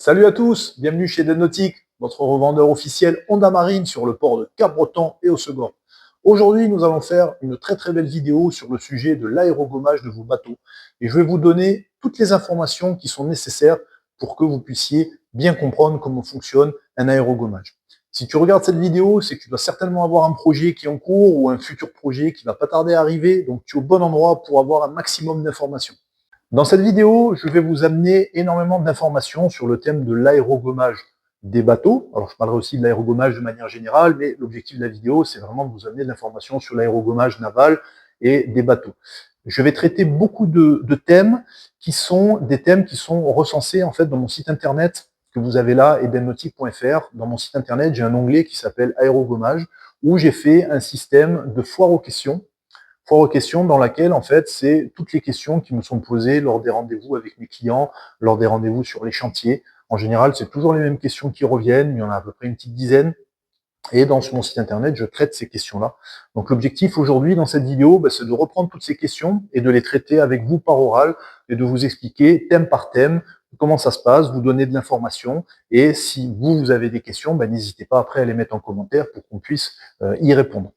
Salut à tous, bienvenue chez Denautique, votre revendeur officiel Honda Marine sur le port de Cap-Breton et Hossegor. Aujourd'hui, nous allons faire une très belle vidéo sur le sujet de l'aérogommage de vos bateaux. Et je vais vous donner toutes les informations qui sont nécessaires pour que vous puissiez bien comprendre comment fonctionne un aérogommage. Si tu regardes cette vidéo, c'est que tu dois certainement avoir un projet qui est en cours ou un futur projet qui va pas tarder à arriver, donc tu es au bon endroit pour avoir un maximum d'informations. Dans cette vidéo, je vais vous amener énormément d'informations sur le thème de l'aérogommage des bateaux. Alors, je parlerai aussi de l'aérogommage de manière générale, mais l'objectif de la vidéo, c'est vraiment de vous amener de l'information sur l'aérogommage naval et des bateaux. Je vais traiter beaucoup de thèmes qui sont des thèmes qui sont recensés en fait dans mon site internet que vous avez là, edenautique.fr. Dans mon site internet, j'ai un onglet qui s'appelle aérogommage où j'ai fait un système de foire aux questions dans laquelle, en fait, c'est toutes les questions qui me sont posées lors des rendez-vous avec mes clients, lors des rendez-vous sur les chantiers. En général, c'est toujours les mêmes questions qui reviennent. Il y en a à peu près une petite dizaine. Et dans mon site internet, je traite ces questions-là. Donc l'objectif aujourd'hui dans cette vidéo, c'est de reprendre toutes ces questions et de les traiter avec vous par oral et de vous expliquer thème par thème comment ça se passe, vous donner de l'information. Et si vous avez des questions, n'hésitez pas après à les mettre en commentaire pour qu'on puisse y répondre.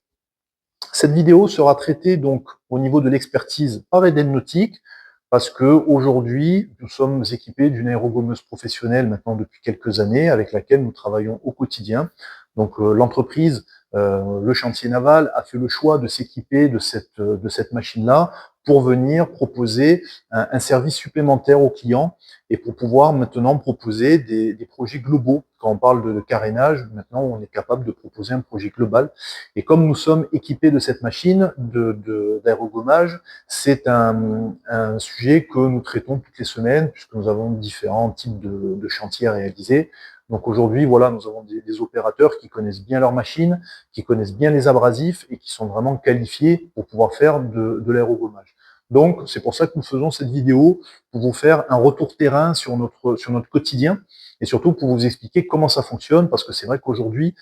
Cette vidéo sera traitée donc au niveau de l'expertise par Eden Nautique, parce que aujourd'hui nous sommes équipés d'une aérogommeuse professionnelle maintenant depuis quelques années, avec laquelle nous travaillons au quotidien. Donc l'entreprise, le chantier naval, a fait le choix de s'équiper de cette machine-là pour venir proposer un service supplémentaire aux clients et pour pouvoir maintenant proposer des projets globaux. Quand on parle de carénage, maintenant on est capable de proposer un projet global. Et comme nous sommes équipés de cette machine d'aérogommage, c'est un sujet que nous traitons toutes les semaines, puisque nous avons différents types de chantiers à réaliser. Donc aujourd'hui, voilà, nous avons des opérateurs qui connaissent bien leur machine, qui connaissent bien les abrasifs et qui sont vraiment qualifiés pour pouvoir faire de l'aérogommage. Donc c'est pour ça que nous faisons cette vidéo, pour vous faire un retour terrain sur notre quotidien et surtout pour vous expliquer comment ça fonctionne, parce que c'est vrai qu'aujourd'hui,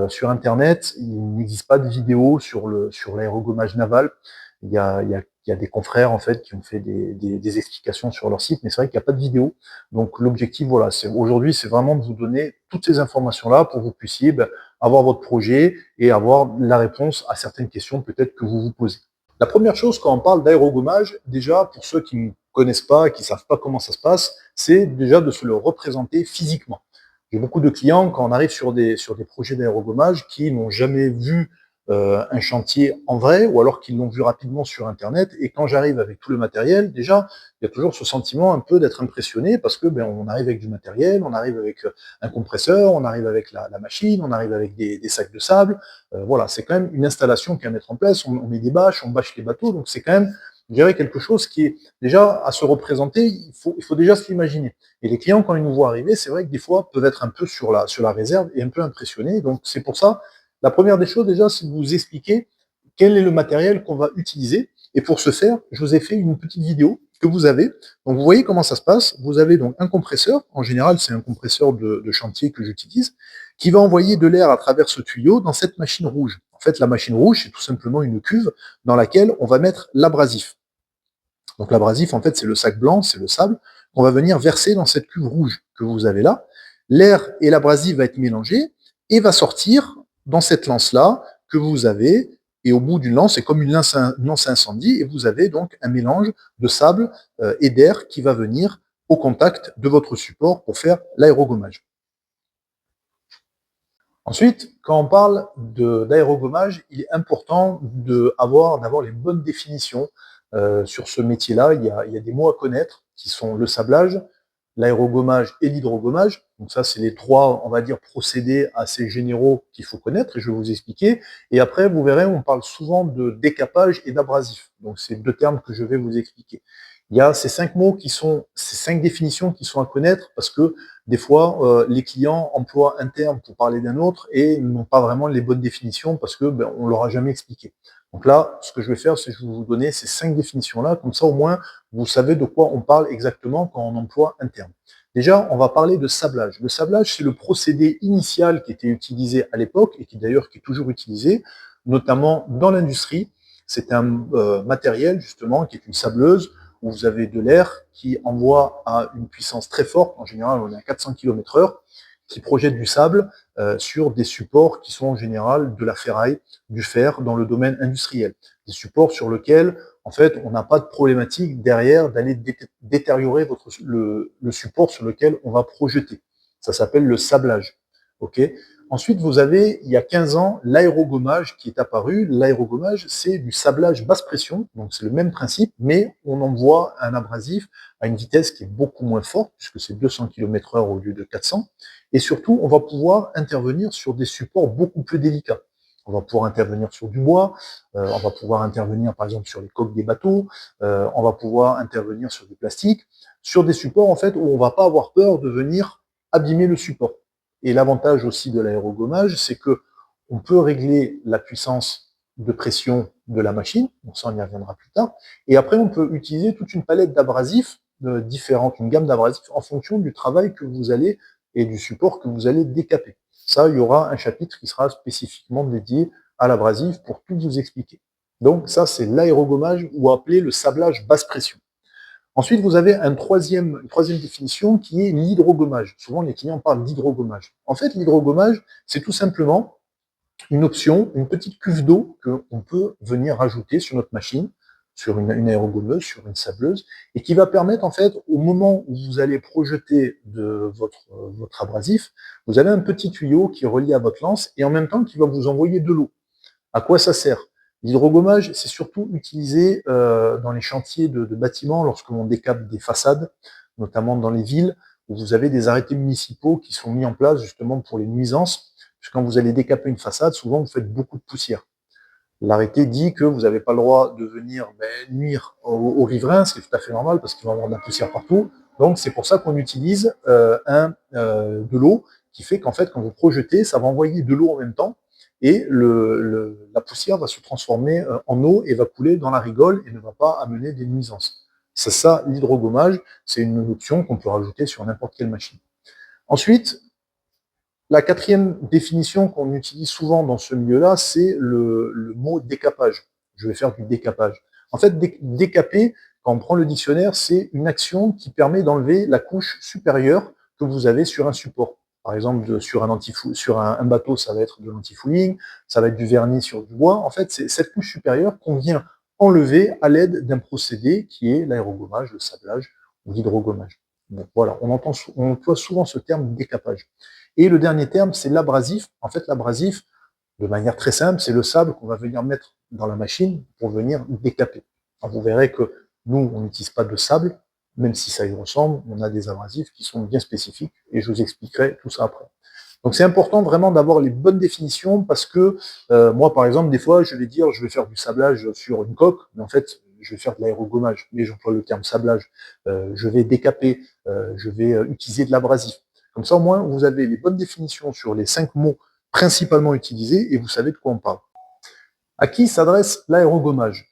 sur Internet, il n'existe pas de vidéo sur l'aérogommage naval. Il y a des confrères en fait qui ont fait des explications sur leur site, mais c'est vrai qu'il n'y a pas de vidéo. Donc l'objectif, voilà, aujourd'hui, c'est vraiment de vous donner toutes ces informations-là pour que vous puissiez avoir votre projet et avoir la réponse à certaines questions peut-être que vous vous posez. La première chose quand on parle d'aérogommage, déjà pour ceux qui ne connaissent pas, qui ne savent pas comment ça se passe, c'est déjà de se le représenter physiquement. J'ai beaucoup de clients, quand on arrive sur des projets d'aérogommage, qui n'ont jamais vu un chantier en vrai, ou alors qu'ils l'ont vu rapidement sur Internet, et quand j'arrive avec tout le matériel, déjà, il y a toujours ce sentiment un peu d'être impressionné, parce que on arrive avec du matériel, on arrive avec un compresseur, on arrive avec la machine, on arrive avec des sacs de sable, voilà, c'est quand même une installation qui est à mettre en place, on met des bâches, on bâche les bateaux, donc c'est quand même, je dirais, quelque chose qui est déjà à se représenter, il faut déjà se l'imaginer. Et les clients, quand ils nous voient arriver, c'est vrai que des fois, peuvent être un peu sur la réserve et un peu impressionnés. Donc, c'est pour ça, la première des choses, déjà, c'est de vous expliquer quel est le matériel qu'on va utiliser. Et pour ce faire, je vous ai fait une petite vidéo que vous avez. Donc, vous voyez comment ça se passe. Vous avez donc un compresseur. En général, c'est un compresseur de chantier que j'utilise, qui va envoyer de l'air à travers ce tuyau dans cette machine rouge. En fait, la machine rouge, c'est tout simplement une cuve dans laquelle on va mettre l'abrasif. Donc l'abrasif, en fait, c'est le sac blanc, c'est le sable, qu'on va venir verser dans cette cuve rouge que vous avez là. L'air et l'abrasif va être mélangé et va sortir dans cette lance-là que vous avez. Et au bout d'une lance, c'est comme une lance incendie, et vous avez donc un mélange de sable et d'air qui va venir au contact de votre support pour faire l'aérogommage. Ensuite, quand on parle d'aérogommage, il est important d'avoir les bonnes définitions sur ce métier-là. Il y a des mots à connaître qui sont le sablage, l'aérogommage et l'hydrogommage. Donc ça, c'est les trois, on va dire, procédés assez généraux qu'il faut connaître et je vais vous expliquer. Et après, vous verrez, on parle souvent de décapage et d'abrasif. Donc c'est deux termes que je vais vous expliquer. Il y a ces ces 5 définitions qui sont à connaître parce que des fois, les clients emploient un terme pour parler d'un autre et n'ont pas vraiment les bonnes définitions parce que on leur a jamais expliqué. Donc là, ce que je vais faire, c'est que je vais vous donner ces 5 définitions-là, comme ça au moins vous savez de quoi on parle exactement quand on emploie un terme. Déjà, on va parler de sablage. Le sablage, c'est le procédé initial qui était utilisé à l'époque et qui d'ailleurs qui est toujours utilisé, notamment dans l'industrie. C'est un matériel justement qui est une sableuse où vous avez de l'air qui envoie à une puissance très forte, en général on est à 400 km/h, qui projette du sable sur des supports qui sont en général de la ferraille, du fer dans le domaine industriel. Des supports sur lesquels, en fait, on n'a pas de problématique derrière d'aller détériorer le support sur lequel on va projeter. Ça s'appelle le sablage. Okay. Ensuite, vous avez, il y a 15 ans, l'aérogommage qui est apparu. L'aérogommage, c'est du sablage basse pression, donc c'est le même principe, mais on envoie un abrasif à une vitesse qui est beaucoup moins forte, puisque c'est 200 km/h au lieu de 400, et surtout, on va pouvoir intervenir sur des supports beaucoup plus délicats. On va pouvoir intervenir sur du bois, on va pouvoir intervenir par exemple sur les coques des bateaux, on va pouvoir intervenir sur du plastique, sur des supports en fait où on va pas avoir peur de venir abîmer le support. Et l'avantage aussi de l'aérogommage, c'est que on peut régler la puissance de pression de la machine, donc ça on y reviendra plus tard, et après on peut utiliser toute une palette d'abrasifs différentes, une gamme d'abrasifs en fonction du travail que vous allez et du support que vous allez décaper. Ça, il y aura un chapitre qui sera spécifiquement dédié à l'abrasif pour tout vous expliquer. Donc ça, c'est l'aérogommage ou appelé le sablage basse pression. Ensuite, vous avez une troisième définition qui est l'hydrogommage. Souvent, les clients parlent d'hydrogommage. En fait, l'hydrogommage, c'est tout simplement une option, une petite cuve d'eau qu'on peut venir rajouter sur notre machine, sur une aérogommeuse, sur une sableuse, et qui va permettre, en fait, au moment où vous allez projeter de votre abrasif, vous avez un petit tuyau qui est relié à votre lance et en même temps qui va vous envoyer de l'eau. À quoi ça sert? L'hydrogommage, c'est surtout utilisé dans les chantiers de bâtiments lorsque l'on décape des façades, notamment dans les villes, où vous avez des arrêtés municipaux qui sont mis en place justement pour les nuisances. Parce que quand vous allez décaper une façade, souvent vous faites beaucoup de poussière. L'arrêté dit que vous n'avez pas le droit de venir nuire aux riverains, ce qui est tout à fait normal parce qu'il va y avoir de la poussière partout. Donc c'est pour ça qu'on utilise de l'eau qui fait qu'en fait quand vous projetez, ça va envoyer de l'eau en même temps et la poussière va se transformer en eau et va couler dans la rigole et ne va pas amener des nuisances. C'est ça l'hydrogommage, c'est une option qu'on peut rajouter sur n'importe quelle machine. Ensuite, la quatrième définition qu'on utilise souvent dans ce milieu-là, c'est le mot décapage. Je vais faire du décapage. En fait, décaper, quand on prend le dictionnaire, c'est une action qui permet d'enlever la couche supérieure que vous avez sur un support. Par exemple, sur un bateau, ça va être de l'antifouling, ça va être du vernis sur du bois. En fait, c'est cette couche supérieure qu'on vient enlever à l'aide d'un procédé qui est l'aérogommage, le sablage ou l'hydrogommage. Donc voilà, on emploie souvent ce terme décapage. Et le dernier terme, c'est l'abrasif. En fait, l'abrasif, de manière très simple, c'est le sable qu'on va venir mettre dans la machine pour venir décaper. Alors, vous verrez que nous, on n'utilise pas de sable, même si ça y ressemble, on a des abrasifs qui sont bien spécifiques, et je vous expliquerai tout ça après. Donc c'est important vraiment d'avoir les bonnes définitions, parce que moi, par exemple, des fois, je vais dire, je vais faire du sablage sur une coque, mais en fait, je vais faire de l'aérogommage, mais j'emploie le terme sablage. Je vais décaper, je vais utiliser de l'abrasif. Comme ça, au moins, vous avez les bonnes définitions sur les 5 mots principalement utilisés et vous savez de quoi on parle. À qui s'adresse l'aérogommage?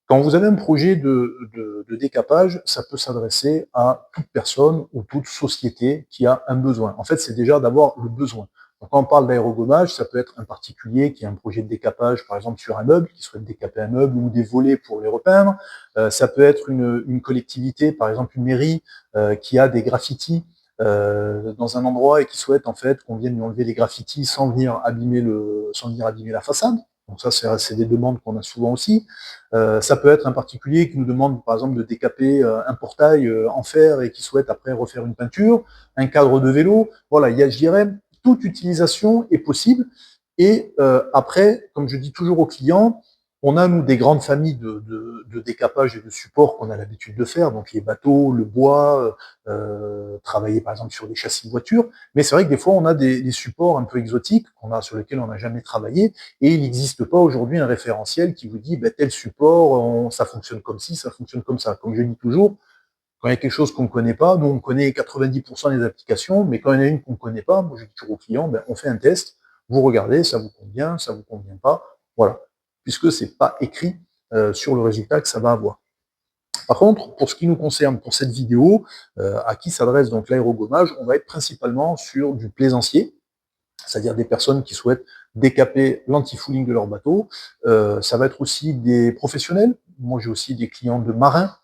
Quand vous avez un projet de décapage, ça peut s'adresser à toute personne ou toute société qui a un besoin. En fait, c'est déjà d'avoir le besoin. Donc, quand on parle d'aérogommage, ça peut être un particulier qui a un projet de décapage, par exemple sur un meuble, qui souhaite décaper un meuble ou des volets pour les repeindre. Ça peut être une collectivité, par exemple une mairie, qui a des graffitis dans un endroit et qui souhaite en fait qu'on vienne lui enlever les graffitis sans venir abîmer la façade. Donc ça, c'est des demandes qu'on a souvent aussi. Ça peut être un particulier qui nous demande, par exemple, de décaper un portail en fer et qui souhaite après refaire une peinture, un cadre de vélo. Voilà, je dirais, toute utilisation est possible. Et après, comme je dis toujours aux clients, on a, nous, des grandes familles de décapage et de support qu'on a l'habitude de faire, donc les bateaux, le bois, travailler par exemple sur des châssis de voitures. Mais c'est vrai que des fois, on a des supports un peu exotiques sur lesquels on n'a jamais travaillé, et il n'existe pas aujourd'hui un référentiel qui vous dit tel support, ça fonctionne comme ci, ça fonctionne comme ça. Comme je dis toujours, quand il y a quelque chose qu'on ne connaît pas, nous on connaît 90% des applications, mais quand il y en a une qu'on ne connaît pas, moi je dis toujours aux clients, on fait un test, vous regardez, ça vous convient pas, voilà, puisque c'est pas écrit sur le résultat que ça va avoir. Par contre, pour ce qui nous concerne, pour cette vidéo, à qui s'adresse donc l'aérogommage, on va être principalement sur du plaisancier, c'est-à-dire des personnes qui souhaitent décaper l'anti-fouling de leur bateau. Ça va être aussi des professionnels. Moi, j'ai aussi des clients de marins.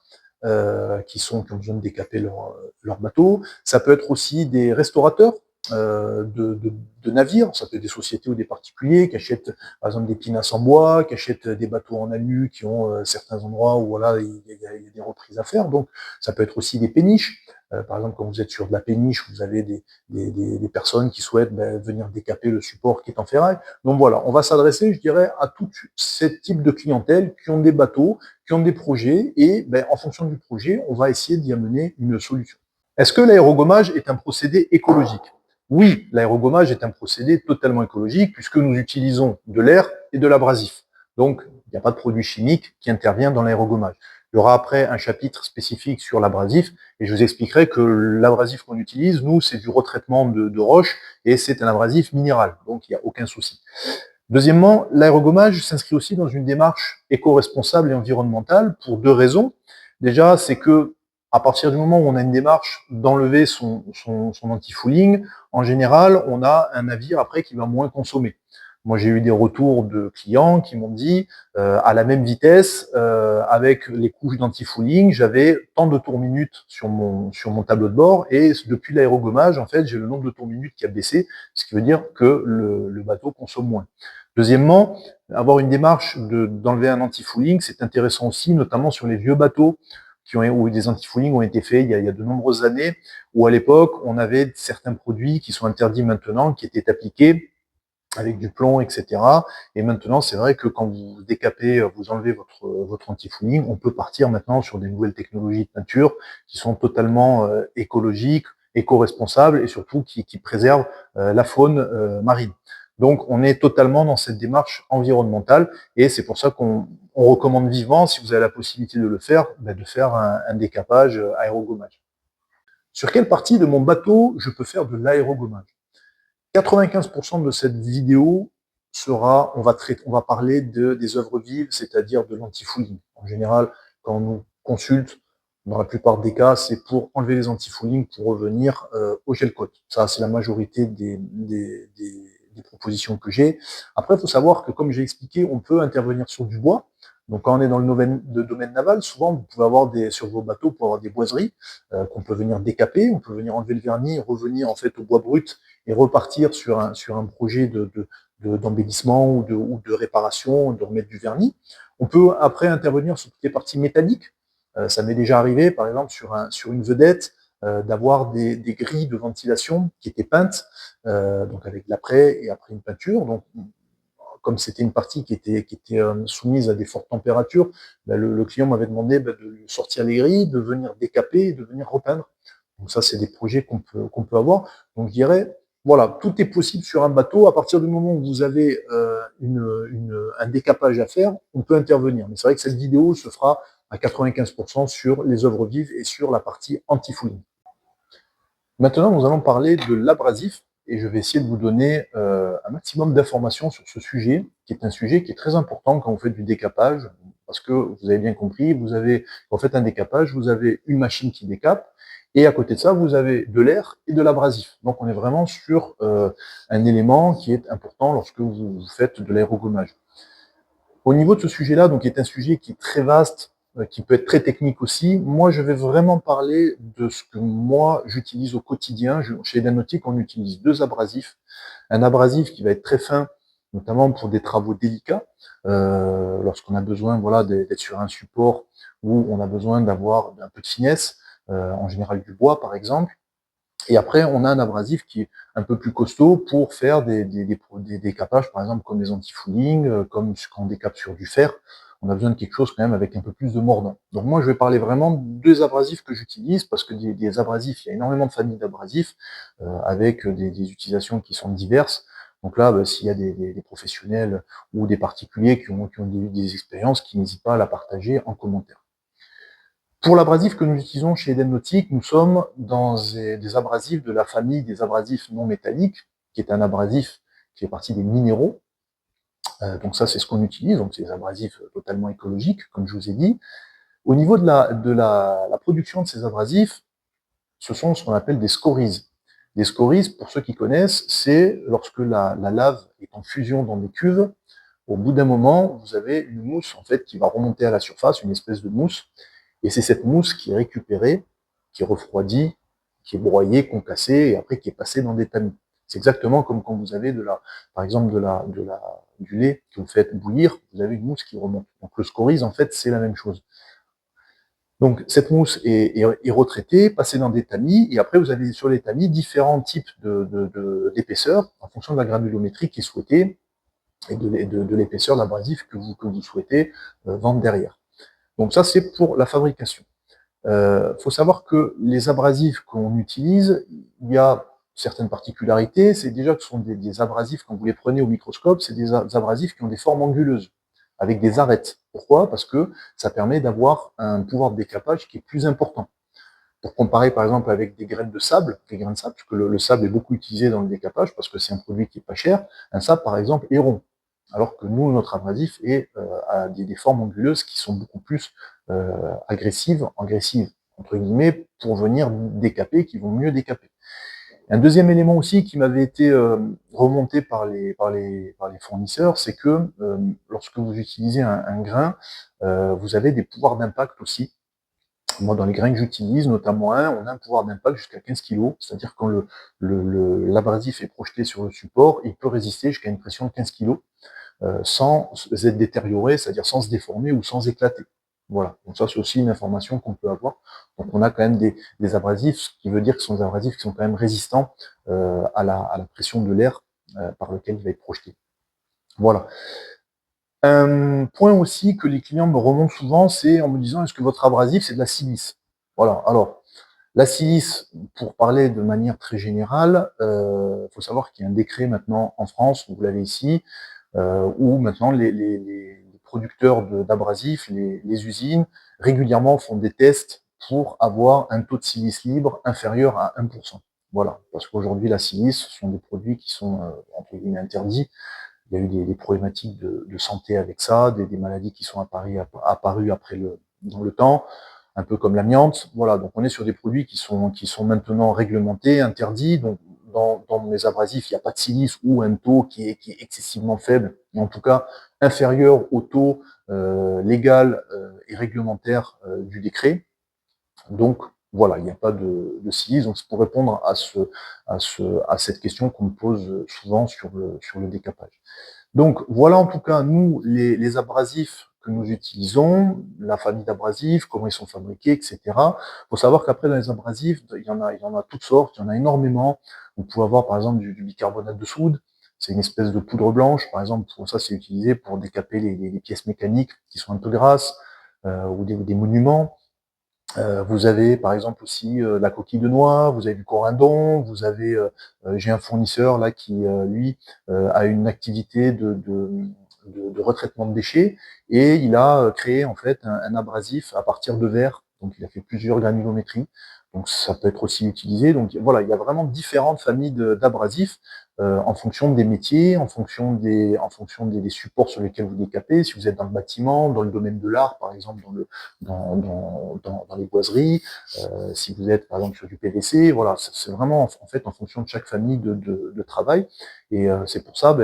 qui ont besoin de décaper leur bateau. Ça peut être aussi des restaurateurs de navires, ça peut être des sociétés ou des particuliers qui achètent par exemple des pinasses en bois, qui achètent des bateaux en alu, qui ont certains endroits où voilà, il y a des reprises à faire. Donc ça peut être aussi des péniches. Par exemple, quand vous êtes sur de la péniche, vous avez des personnes qui souhaitent venir décaper le support qui est en ferraille. Donc voilà, on va s'adresser, je dirais, à tout ce type de clientèle qui ont des bateaux, qui ont des projets, et en fonction du projet, on va essayer d'y amener une solution. Est-ce que l'aérogommage est un procédé écologique? Oui, l'aérogommage est un procédé totalement écologique puisque nous utilisons de l'air et de l'abrasif. Donc, il n'y a pas de produit chimique qui intervient dans l'aérogommage. Il y aura après un chapitre spécifique sur l'abrasif et je vous expliquerai que l'abrasif qu'on utilise, nous, c'est du retraitement de roche et c'est un abrasif minéral. Donc, il n'y a aucun souci. Deuxièmement, l'aérogommage s'inscrit aussi dans une démarche éco-responsable et environnementale pour deux raisons. Déjà, c'est que à partir du moment où on a une démarche d'enlever son anti-fouling, en général, on a un navire après qui va moins consommer. Moi, j'ai eu des retours de clients qui m'ont dit, à la même vitesse, avec les couches d'anti-fouling, j'avais tant de tours minutes sur mon tableau de bord, et depuis l'aérogommage, en fait, j'ai le nombre de tours minutes qui a baissé, ce qui veut dire que le bateau consomme moins. Deuxièmement, avoir une démarche d'enlever un anti-fouling, c'est intéressant aussi, notamment sur les vieux bateaux où des anti-fouling ont été faits il y a de nombreuses années, où à l'époque, on avait certains produits qui sont interdits maintenant, qui étaient appliqués avec du plomb, etc. Et maintenant, c'est vrai que quand vous décapez, vous enlevez votre anti-fouling, on peut partir maintenant sur des nouvelles technologies de peinture qui sont totalement écologiques, éco-responsables et surtout qui préservent la faune marine. Donc, on est totalement dans cette démarche environnementale et c'est pour ça qu'on recommande vivement, si vous avez la possibilité de le faire, de faire un décapage aérogommage. Sur quelle partie de mon bateau je peux faire de l'aérogommage? 95% de cette vidéo sera, on va parler des œuvres vives, c'est-à-dire de l'anti-fouling. En général, quand on nous consulte, dans la plupart des cas, c'est pour enlever les anti-fouling pour revenir au gel coat. Ça, c'est la majorité des propositions que j'ai. Après, il faut savoir que, comme j'ai expliqué, on peut intervenir sur du bois. Donc, quand on est dans le domaine naval, souvent, vous pouvez avoir sur vos bateaux, vous pouvez avoir des boiseries qu'on peut venir décaper, on peut venir enlever le vernis, revenir en fait au bois brut et repartir sur un projet d'embellissement ou de réparation, de remettre du vernis. On peut après intervenir sur toutes les parties métalliques. Ça m'est déjà arrivé, par exemple, sur une vedette, d'avoir des grilles de ventilation qui étaient peintes, donc avec de l'après et après une peinture. Donc, comme c'était une partie qui était soumise à des fortes températures, le client m'avait demandé de lui sortir les grilles, de venir décaper et de venir repeindre. Donc ça, c'est des projets qu'on peut avoir. Donc je dirais, voilà, tout est possible sur un bateau. À partir du moment où vous avez un décapage à faire, on peut intervenir. Mais c'est vrai que cette vidéo se fera à 95% sur les œuvres vives et sur la partie anti-fouling. Maintenant, nous allons parler de l'abrasif et je vais essayer de vous donner un maximum d'informations sur ce sujet, qui est un sujet qui est très important quand vous faites du décapage, parce que vous avez bien compris, quand vous faites un décapage, vous avez une machine qui décape, et à côté de ça, vous avez de l'air et de l'abrasif. Donc on est vraiment sur un élément qui est important lorsque vous faites de l'aérogommage. Au niveau de ce sujet-là, donc qui est un sujet qui est très vaste, qui peut être très technique aussi, moi je vais vraiment parler de ce que moi j'utilise au quotidien. Chez Edenautique, on utilise deux abrasifs. Un abrasif qui va être très fin, notamment pour des travaux délicats, lorsqu'on a besoin voilà, d'être sur un support où on a besoin d'avoir un peu de finesse, en général du bois par exemple. Et après, on a un abrasif qui est un peu plus costaud pour faire des décapages, par exemple, comme les anti-fouling, comme quand on décape sur du fer. On a besoin de quelque chose quand même avec un peu plus de mordant. Donc moi, je vais parler vraiment de deux abrasifs que j'utilise, parce que des abrasifs, il y a énormément de familles d'abrasifs, avec des utilisations qui sont diverses. Donc là, s'il y a des professionnels ou des particuliers qui ont des expériences, qui n'hésitent pas à la partager en commentaire. Pour l'abrasif que nous utilisons chez Edenautique, nous sommes dans des abrasifs de la famille des abrasifs non métalliques, qui est un abrasif qui fait partie des minéraux. Donc ça, c'est ce qu'on utilise, donc c'est des abrasifs totalement écologiques, comme je vous ai dit. Au niveau de la production de ces abrasifs, ce sont ce qu'on appelle des scories. Des scories, pour ceux qui connaissent, c'est lorsque la lave est en fusion dans des cuves, au bout d'un moment, vous avez une mousse en fait qui va remonter à la surface, une espèce de mousse, Et c'est cette mousse qui est récupérée, qui est refroidie, qui est broyée, concassée, et après qui est passée dans des tamis. C'est exactement comme quand vous avez par exemple du lait que vous faites bouillir, vous avez une mousse qui remonte. Donc le scories, en fait, c'est la même chose. Donc cette mousse est retraitée, passée dans des tamis, et après vous avez sur les tamis différents types d'épaisseur en fonction de la granulométrie qui est souhaitée et de l'épaisseur d'abrasif que vous souhaitez vendre derrière. Donc ça, c'est pour la fabrication. Faut savoir que les abrasifs qu'on utilise, il y a certaines particularités. C'est déjà que ce sont des abrasifs, quand vous les prenez au microscope, c'est des abrasifs qui ont des formes anguleuses, avec des arêtes. Pourquoi? Parce que ça permet d'avoir un pouvoir de décapage qui est plus important. Pour comparer par exemple avec des graines de sable, parce que le sable est beaucoup utilisé dans le décapage, parce que c'est un produit qui est pas cher, un sable par exemple est rond. Alors que nous, notre abrasif a des formes anguleuses qui sont beaucoup plus agressives, entre guillemets, pour venir décaper, qui vont mieux décaper. Un deuxième élément aussi qui m'avait été remonté par les fournisseurs, c'est que lorsque vous utilisez un grain, vous avez des pouvoirs d'impact aussi. Moi, dans les grains que j'utilise, notamment on a un pouvoir d'impact jusqu'à 15 kg, c'est-à-dire quand l'abrasif est projeté sur le support, il peut résister jusqu'à une pression de 15 kg sans être détérioré, c'est-à-dire sans se déformer ou sans éclater. Voilà, donc ça c'est aussi une information qu'on peut avoir. Donc on a quand même des abrasifs, ce qui veut dire que ce sont des abrasifs qui sont quand même résistants à la pression de l'air par lequel il va être projeté. Voilà. Un point aussi que les clients me remontent souvent, c'est en me disant est-ce que votre abrasif c'est de la silice? Voilà, alors la silice, pour parler de manière très générale, faut savoir qu'il y a un décret maintenant en France, vous l'avez ici, où maintenant les producteurs d'abrasifs, les usines, régulièrement font des tests pour avoir un taux de silice libre inférieur à 1%. Voilà, parce qu'aujourd'hui la silice, ce sont des produits qui sont entre guillemets interdits. Il y a eu des problématiques de santé avec ça, des maladies qui sont apparues après dans le temps, un peu comme l'amiante. Voilà, donc on est sur des produits qui sont maintenant réglementés, interdits. Donc dans mes abrasifs, il n'y a pas de silice ou un taux qui est excessivement faible, mais en tout cas inférieur au taux légal et réglementaire du décret. Donc voilà, il n'y a pas de silice. Donc c'est pour répondre à cette question qu'on me pose souvent sur le décapage. Donc voilà en tout cas nous les abrasifs que nous utilisons, la famille d'abrasifs, comment ils sont fabriqués, etc. Il faut savoir qu'après dans les abrasifs, il y en a toutes sortes, il y en a énormément. Vous pouvez avoir par exemple du bicarbonate de soude, c'est une espèce de poudre blanche, par exemple, pour ça c'est utilisé pour décaper les pièces mécaniques qui sont un peu grasses, ou des monuments. Vous avez par exemple aussi la coquille de noix, vous avez du corindon, j'ai un fournisseur là qui lui a une activité de retraitement de déchets et il a créé en fait un abrasif à partir de verre. Donc il a fait plusieurs granulométries. Donc ça peut être aussi utilisé. Donc voilà, il y a vraiment différentes familles d'abrasifs en fonction des métiers, en fonction des supports sur lesquels vous décapez. Si vous êtes dans le bâtiment, dans le domaine de l'art, par exemple, dans les boiseries, si vous êtes par exemple sur du PVC, voilà, c'est vraiment en fait en fonction de chaque famille de travail. Et c'est pour ça,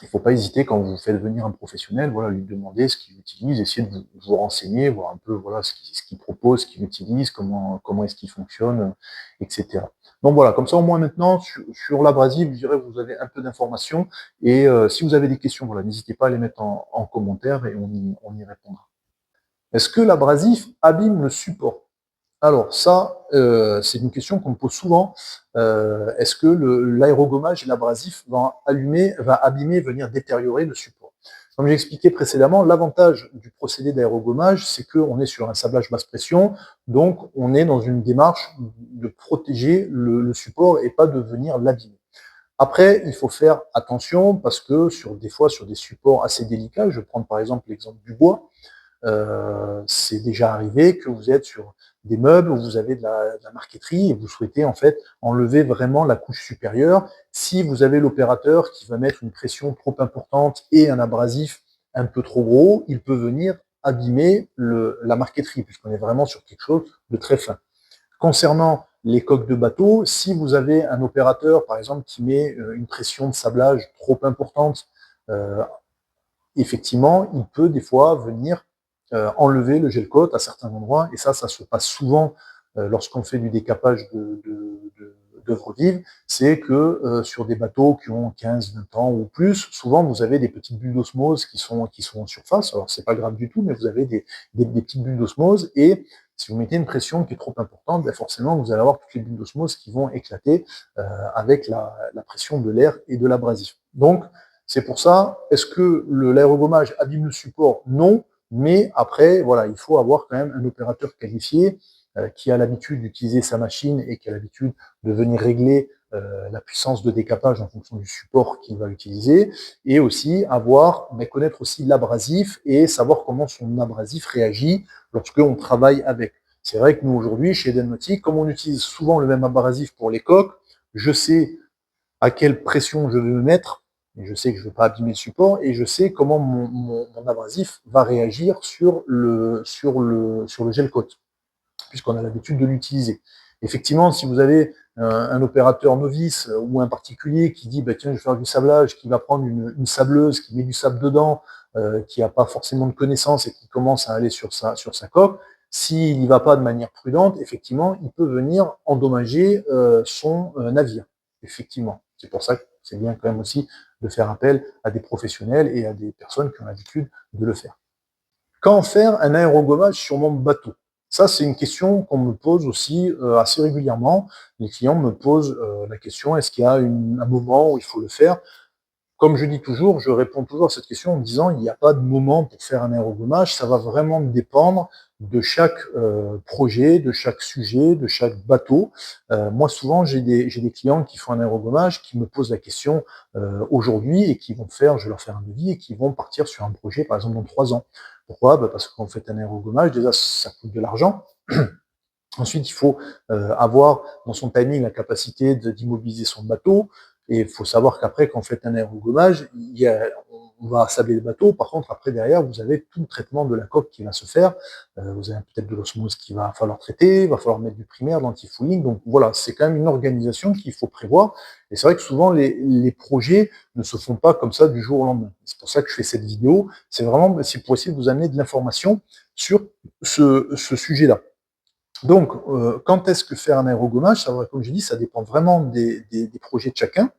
il ne faut pas hésiter quand vous faites venir un professionnel, voilà, lui demander ce qu'il utilise, essayer de vous renseigner, voir un peu voilà, ce qu'il propose, ce qu'il utilise, comment est-ce qu'il fonctionne, etc. Donc voilà, comme ça au moins maintenant, sur l'abrasif, je dirais que vous avez un peu d'informations. Et si vous avez des questions, voilà, n'hésitez pas à les mettre en commentaire et on y répondra. Est-ce que l'abrasif abîme le support? Alors ça, c'est une question qu'on me pose souvent. Est-ce que l'aérogommage et l'abrasif va abîmer, venir détériorer le support? Comme j'ai expliqué précédemment, l'avantage du procédé d'aérogommage, c'est qu'on est sur un sablage basse pression, donc on est dans une démarche de protéger le support et pas de venir l'abîmer. Après, il faut faire attention parce que des fois, sur des supports assez délicats, je vais prendre par exemple l'exemple du bois, c'est déjà arrivé que vous êtes sur des meubles où vous avez de la marqueterie et vous souhaitez en fait enlever vraiment la couche supérieure. Si vous avez l'opérateur qui va mettre une pression trop importante et un abrasif un peu trop gros, il peut venir abîmer la marqueterie puisqu'on est vraiment sur quelque chose de très fin. Concernant les coques de bateau, si vous avez un opérateur par exemple qui met une pression de sablage trop importante, effectivement, il peut des fois venir enlever le gel coat à certains endroits, et ça se passe souvent lorsqu'on fait du décapage d'œuvres vives, c'est que sur des bateaux qui ont 15-20 ans ou plus, souvent vous avez des petites bulles d'osmose qui sont en surface. Alors c'est pas grave du tout, mais vous avez des petites bulles d'osmose, et si vous mettez une pression qui est trop importante, ben forcément vous allez avoir toutes les bulles d'osmose qui vont éclater avec la pression de l'air et de l'abrasif. Donc c'est pour ça, est-ce que l'aérogommage abîme le support? Non, mais après, voilà, il faut avoir quand même un opérateur qualifié qui a l'habitude d'utiliser sa machine et qui a l'habitude de venir régler la puissance de décapage en fonction du support qu'il va utiliser, et aussi avoir, mais connaître aussi l'abrasif et savoir comment son abrasif réagit lorsque on travaille avec. C'est vrai que nous aujourd'hui, chez Eden Nautique, comme on utilise souvent le même abrasif pour les coques, je sais à quelle pression je vais me mettre, et je sais que je ne vais pas abîmer le support, et je sais comment mon abrasif va réagir sur le gel coat, puisqu'on a l'habitude de l'utiliser. Effectivement, si vous avez un opérateur novice ou un particulier qui dit bah, tiens, je vais faire du sablage, qui va prendre une sableuse, qui met du sable dedans, qui n'a pas forcément de connaissances et qui commence à aller sur sa coque, s'il n'y va pas de manière prudente, effectivement, il peut venir endommager son navire. Effectivement. C'est pour ça que c'est bien quand même aussi de faire appel à des professionnels et à des personnes qui ont l'habitude de le faire. Quand faire un aérogommage sur mon bateau? Ça, c'est une question qu'on me pose aussi assez régulièrement. Les clients me posent la question, est-ce qu'il y a un moment où il faut le faire? Comme je dis toujours, je réponds toujours à cette question en me disant il n'y a pas de moment pour faire un aérogommage, ça va vraiment dépendre de chaque projet, de chaque sujet, de chaque bateau. Moi, souvent, j'ai des clients qui font un aérogommage, qui me posent la question aujourd'hui et qui vont faire, je vais leur faire un devis et qui vont partir sur un projet, par exemple, dans 3 ans. Pourquoi? Parce que quand vous faites un aérogommage, déjà, ça coûte de l'argent. Ensuite, il faut avoir dans son timing la capacité d'immobiliser son bateau. Et il faut savoir qu'après, quand vous faites un aérogommage, on va sabler le bateau. Par contre, après, derrière, vous avez tout le traitement de la coque qui va se faire. Vous avez peut-être de l'osmose qu'il va falloir traiter, il va falloir mettre du primaire, de l'anti-fouling. Donc voilà, c'est quand même une organisation qu'il faut prévoir. Et c'est vrai que souvent, les projets ne se font pas comme ça du jour au lendemain. C'est pour ça que je fais cette vidéo. C'est vraiment pour essayer de vous amener de l'information sur ce sujet-là. Donc, quand est-ce que faire un aérogommage? Ça, comme je dis, ça dépend vraiment des projets de chacun.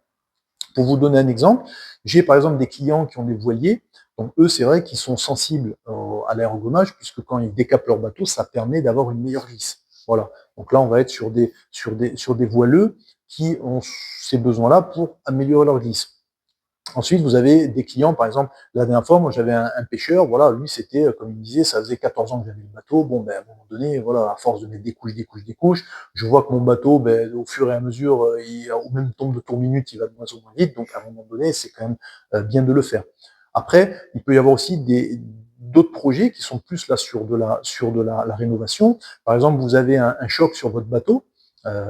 Pour vous donner un exemple, j'ai par exemple des clients qui ont des voiliers. Donc eux, c'est vrai qu'ils sont sensibles à l'aérogommage, puisque quand ils décapent leur bateau, ça permet d'avoir une meilleure glisse. Voilà. Donc là, on va être sur des voileux qui ont ces besoins-là pour améliorer leur glisse. Ensuite, vous avez des clients, par exemple, la dernière fois, moi j'avais un pêcheur, voilà, lui c'était, comme il me disait, ça faisait 14 ans que j'avais le bateau, bon ben à un moment donné, voilà, à force de mettre des couches, je vois que mon bateau, ben, au fur et à mesure, au même nombre de tours minutes, il va de moins en moins vite, donc à un moment donné, c'est quand même bien de le faire. Après, il peut y avoir aussi d'autres projets qui sont plus là sur de la rénovation. Par exemple, vous avez un choc sur votre bateau,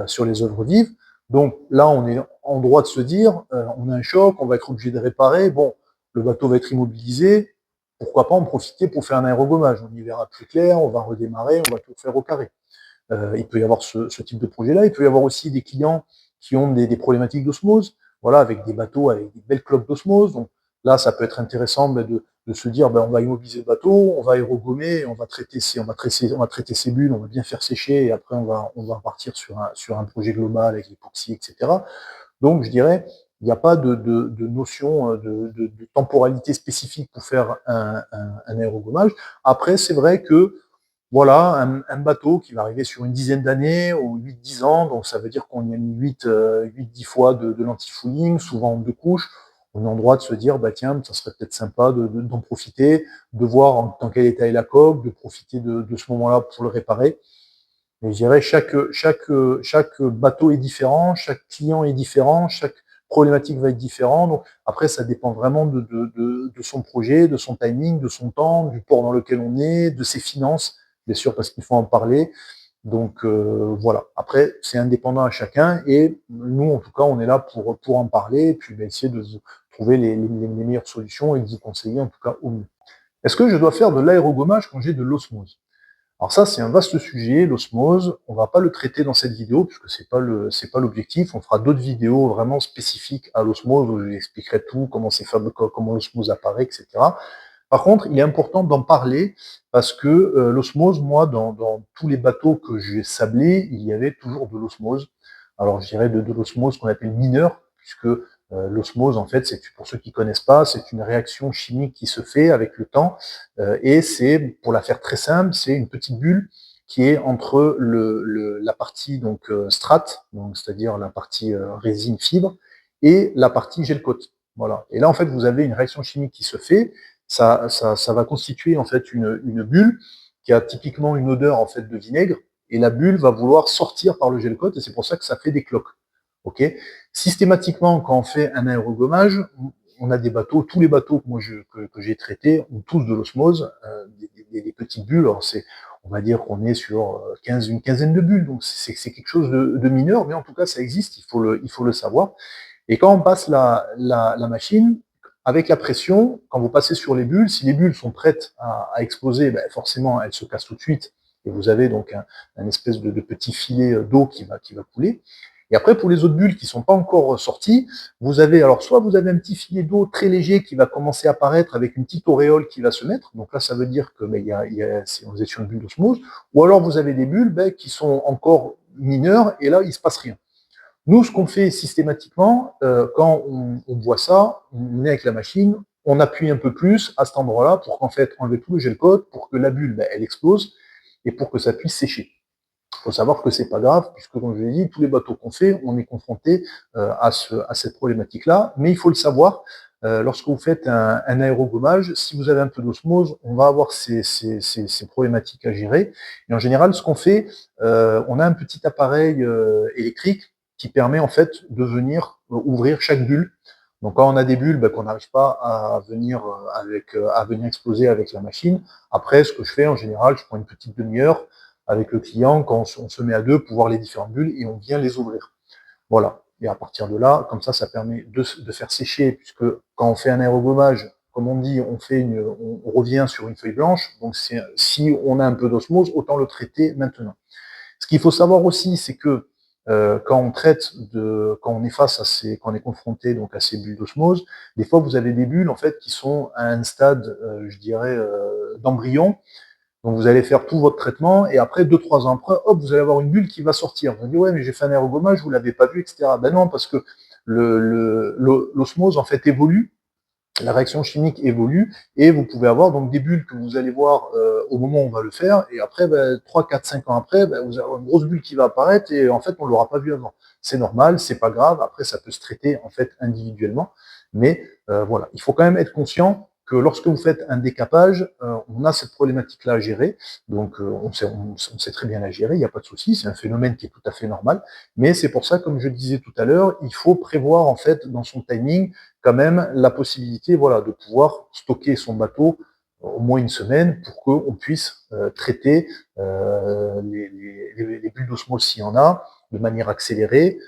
sur les œuvres vives. Donc là, on est en droit de se dire, on a un choc, on va être obligé de réparer. Bon, le bateau va être immobilisé. Pourquoi pas en profiter pour faire un aérogommage? On y verra plus clair, on va redémarrer, on va tout faire au carré. Il peut y avoir ce type de projet-là. Il peut y avoir aussi des clients qui ont des problématiques d'osmose, voilà, avec des bateaux avec des belles cloques d'osmose. Donc là, ça peut être intéressant de se dire, on va immobiliser le bateau, on va aérogommer, on va traiter ces bulles, on va bien faire sécher, et après on va partir sur un projet global avec l'époxy, etc. Donc je dirais, il n'y a pas de notion de temporalité spécifique pour faire un aérogommage. Après, c'est vrai que voilà, un bateau qui va arriver sur une dizaine d'années ou 8-10 ans, donc ça veut dire qu'on y a mis 8-10 fois de l'anti-fouling, souvent en 2 couches. On est en droit de se dire, bah tiens, ça serait peut-être sympa d'en profiter, de voir dans quel état est la coque, de profiter de ce moment-là pour le réparer. Mais je dirais chaque bateau est différent, chaque client est différent, chaque problématique va être différente. Donc après, ça dépend vraiment de son projet, de son timing, de son temps, du port dans lequel on est, de ses finances, bien sûr, parce qu'il faut en parler. Donc voilà. Après, c'est indépendant à chacun, et nous, en tout cas, on est là pour en parler, et puis essayer de trouver les meilleures solutions et de vous conseiller en tout cas au mieux. Est-ce que je dois faire de l'aérogommage quand j'ai de l'osmose? Alors ça, c'est un vaste sujet, l'osmose. On va pas le traiter dans cette vidéo, puisque c'est pas l'objectif. On fera d'autres vidéos vraiment spécifiques à l'osmose, où je vous expliquerai tout, comment c'est fabriqué, comment l'osmose apparaît, etc. Par contre, il est important d'en parler parce que l'osmose, moi, dans tous les bateaux que j'ai sablés, il y avait toujours de l'osmose. Alors, je dirais de l'osmose qu'on appelle mineure, puisque l'osmose, en fait, c'est, pour ceux qui connaissent pas, c'est une réaction chimique qui se fait avec le temps, et c'est, pour la faire très simple, c'est une petite bulle qui est entre la partie donc strate, donc c'est-à-dire la partie résine fibre, et la partie gel coat. Voilà. Et là, en fait, vous avez une réaction chimique qui se fait. Ça va constituer en fait une bulle qui a typiquement une odeur en fait de vinaigre, et la bulle va vouloir sortir par le gel coat, et c'est pour ça que ça fait des cloques. Ok. Systématiquement, quand on fait un aérogommage, on a des bateaux, tous les bateaux que moi que j'ai traités ont tous de l'osmose, des petites bulles. Alors on va dire qu'on est sur une quinzaine de bulles, donc c'est quelque chose de mineur, mais en tout cas ça existe, il faut le savoir. Et quand on passe la machine, avec la pression, quand vous passez sur les bulles, si les bulles sont prêtes à exploser, ben forcément elles se cassent tout de suite, et vous avez donc un espèce de petit filet d'eau qui va couler. Et après, pour les autres bulles qui ne sont pas encore sorties, vous avez, alors soit vous avez un petit filet d'eau très léger qui va commencer à apparaître avec une petite auréole qui va se mettre, donc là ça veut dire que ben, on est sur une bulle d'osmose, ou alors vous avez des bulles ben, qui sont encore mineures, et là il ne se passe rien. Nous, ce qu'on fait systématiquement, quand on voit ça, on est avec la machine, on appuie un peu plus à cet endroit-là pour qu'en fait, enlever tout le gel coat, pour que la bulle, ben, elle explose, et pour que ça puisse sécher. Il faut savoir que c'est pas grave, puisque comme je l'ai dit, tous les bateaux qu'on fait, on est confronté à cette problématique-là, mais il faut le savoir, lorsque vous faites un aérogommage, si vous avez un peu d'osmose, on va avoir ces problématiques à gérer. Et en général, ce qu'on fait, on a un petit appareil électrique qui permet en fait de venir ouvrir chaque bulle. Donc quand on a des bulles ben, qu'on n'arrive pas à venir exploser avec la machine, après ce que je fais en général, je prends une petite demi-heure avec le client quand on se met à deux pour voir les différentes bulles et on vient les ouvrir. Voilà. Et à partir de là, comme ça permet de faire sécher, puisque quand on fait un aérogommage, comme on dit, on revient sur une feuille blanche. Donc si on a un peu d'osmose, autant le traiter maintenant. Ce qu'il faut savoir aussi, c'est que quand on traite quand on est quand on est confronté donc à ces bulles d'osmose, des fois vous avez des bulles en fait qui sont à un stade, je dirais, d'embryon. Donc vous allez faire tout votre traitement et après 2-3 ans après, hop, vous allez avoir une bulle qui va sortir. Vous allez dire ouais, mais j'ai fait un aérogommage, vous l'avez pas vu, etc. Ben non, parce que l'osmose en fait évolue, la réaction chimique évolue et vous pouvez avoir donc des bulles que vous allez voir au moment où on va le faire et après 3, 4, 5 ans après, ben, vous avez une grosse bulle qui va apparaître et en fait on l'aura pas vu avant. C'est normal, c'est pas grave, après ça peut se traiter en fait individuellement, mais voilà, il faut quand même être conscient que lorsque vous faites un décapage, on a cette problématique-là à gérer, donc on sait très bien la gérer, il n'y a pas de souci, c'est un phénomène qui est tout à fait normal, mais c'est pour ça, comme je disais tout à l'heure, il faut prévoir en fait dans son timing quand même la possibilité voilà, de pouvoir stocker son bateau au moins une semaine pour qu'on puisse traiter les bulles d'osmose s'il y en a de manière accélérée.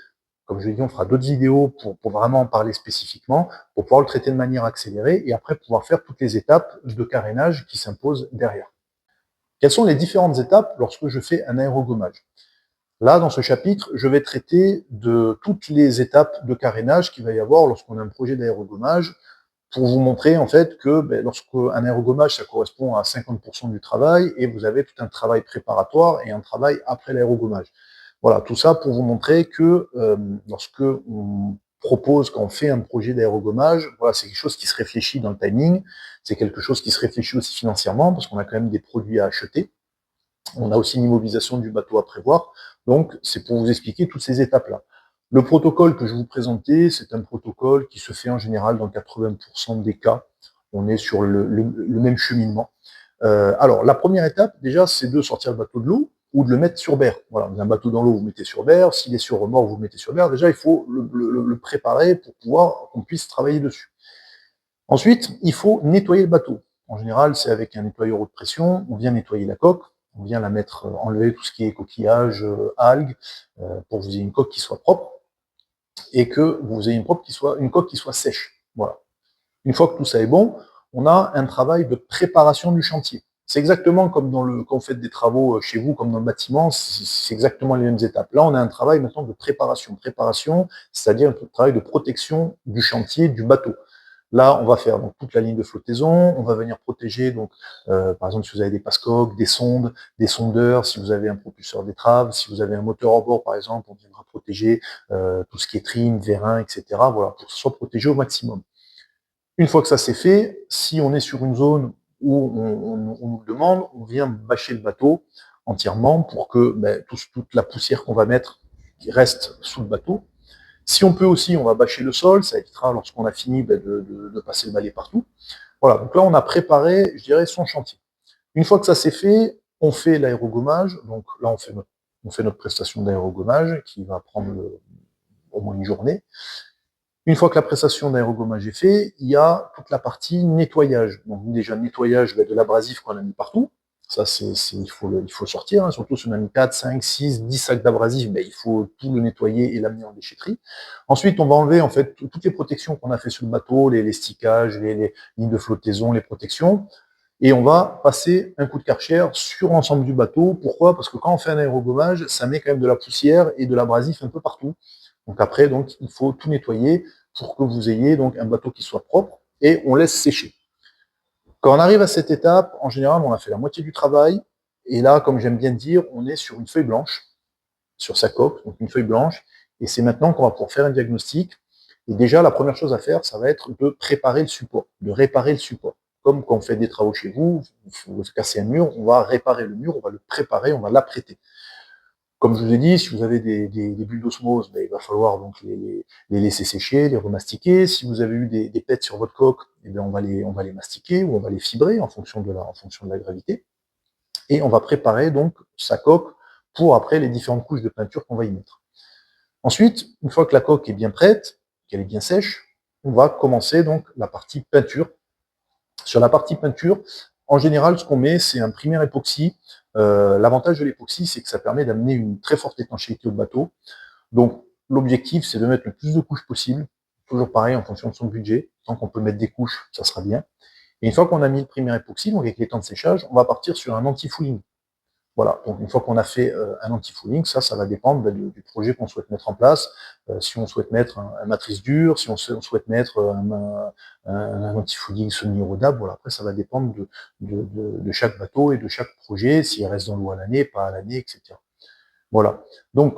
Comme je l'ai dit, on fera d'autres vidéos pour vraiment en parler spécifiquement, pour pouvoir le traiter de manière accélérée et après pouvoir faire toutes les étapes de carénage qui s'imposent derrière. Quelles sont les différentes étapes lorsque je fais un aérogommage? Là, dans ce chapitre, je vais traiter de toutes les étapes de carénage qu'il va y avoir lorsqu'on a un projet d'aérogommage, pour vous montrer en fait que ben, lorsqu'un aérogommage, ça correspond à 50% du travail, et vous avez tout un travail préparatoire et un travail après l'aérogommage. Voilà, tout ça pour vous montrer que lorsque on propose, quand on fait un projet d'aérogommage, voilà, c'est quelque chose qui se réfléchit dans le timing, c'est quelque chose qui se réfléchit aussi financièrement, parce qu'on a quand même des produits à acheter. On a aussi une immobilisation du bateau à prévoir. Donc, c'est pour vous expliquer toutes ces étapes-là. Le protocole que je vous présentais, c'est un protocole qui se fait en général dans 80% des cas. On est sur le même cheminement. Alors, la première étape, déjà, c'est de sortir le bateau de l'eau ou de le mettre sur berre. Voilà, vous avez un bateau dans l'eau, vous le mettez sur berre. S'il est sur remorque, vous le mettez sur berre. Déjà, il faut le préparer pour pouvoir qu'on puisse travailler dessus. Ensuite, il faut nettoyer le bateau. En général, c'est avec un nettoyeur haute pression. On vient nettoyer la coque, on vient la mettre, enlever tout ce qui est coquillage, algues, pour que vous ayez une coque qui soit propre et que vous ayez une coque qui soit sèche. Voilà. Une fois que tout ça est bon, on a un travail de préparation du chantier. C'est exactement comme quand vous faites des travaux chez vous, comme dans le bâtiment, c'est exactement les mêmes étapes. Là, on a un travail maintenant de préparation. Préparation, c'est-à-dire un travail de protection du chantier, du bateau. Là, on va faire donc toute la ligne de flottaison, on va venir protéger, donc, par exemple, si vous avez des passecoques, des sondes, des sondeurs, si vous avez un propulseur d'étrave, si vous avez un moteur à bord, par exemple, on viendra protéger tout ce qui est trim, vérin, etc. Voilà, pour que ce soit protégé au maximum. Une fois que ça c'est fait, si on est sur une zone où on nous le demande, on vient bâcher le bateau entièrement pour que toute la poussière qu'on va mettre reste sous le bateau. Si on peut aussi, on va bâcher le sol, ça évitera lorsqu'on a fini de passer le balai partout. Voilà, donc là on a préparé, je dirais, son chantier. Une fois que ça c'est fait, on fait l'aérogommage, donc là on fait notre prestation d'aérogommage qui va prendre au moins une journée. Une fois que la prestation d'aérogommage est faite, il y a toute la partie nettoyage. Donc déjà nettoyage de l'abrasif qu'on a mis partout. Ça, il faut le sortir, hein. Surtout si on a mis 4, 5, 6, 10 sacs d'abrasif, il faut tout le nettoyer et l'amener en déchetterie. Ensuite, on va enlever en fait toutes les protections qu'on a fait sur le bateau, les stickages, les lignes de flottaison, les protections, et on va passer un coup de Karcher sur l'ensemble du bateau. Pourquoi? Parce que quand on fait un aérogommage, ça met quand même de la poussière et de l'abrasif un peu partout. Donc après, donc, il faut tout nettoyer pour que vous ayez donc un bateau qui soit propre, et on laisse sécher. Quand on arrive à cette étape, en général, on a fait la moitié du travail, et là, comme j'aime bien dire, on est sur une feuille blanche, sur sa coque, donc une feuille blanche, et c'est maintenant qu'on va pouvoir faire un diagnostic. Et déjà, la première chose à faire, ça va être de préparer le support, de réparer le support. Comme quand on fait des travaux chez vous, vous cassez un mur, on va réparer le mur, on va le préparer, on va l'apprêter. Comme je vous ai dit, si vous avez des bulles d'osmose, il va falloir donc les laisser sécher, les remastiquer. Si vous avez eu des pets sur votre coque, on va les mastiquer ou on va les fibrer en fonction de la gravité. Et on va préparer donc sa coque pour après les différentes couches de peinture qu'on va y mettre. Ensuite, une fois que la coque est bien prête, qu'elle est bien sèche, on va commencer donc la partie peinture. Sur la partie peinture, en général, ce qu'on met, c'est un primaire époxy. L'avantage de l'époxy, c'est que ça permet d'amener une très forte étanchéité au bateau. Donc, l'objectif, c'est de mettre le plus de couches possible. Toujours pareil, en fonction de son budget. Tant qu'on peut mettre des couches, ça sera bien. Et une fois qu'on a mis le primaire époxy, donc avec les temps de séchage, on va partir sur un anti-fouling. Voilà, donc une fois qu'on a fait un anti-fouling, ça va dépendre du projet qu'on souhaite mettre en place. Si on souhaite mettre un matrice dur, si on souhaite mettre un anti-fouling semi-érodable, voilà, après ça va dépendre de chaque bateau et de chaque projet, s'il reste dans l'eau à l'année, pas à l'année, etc. Voilà, donc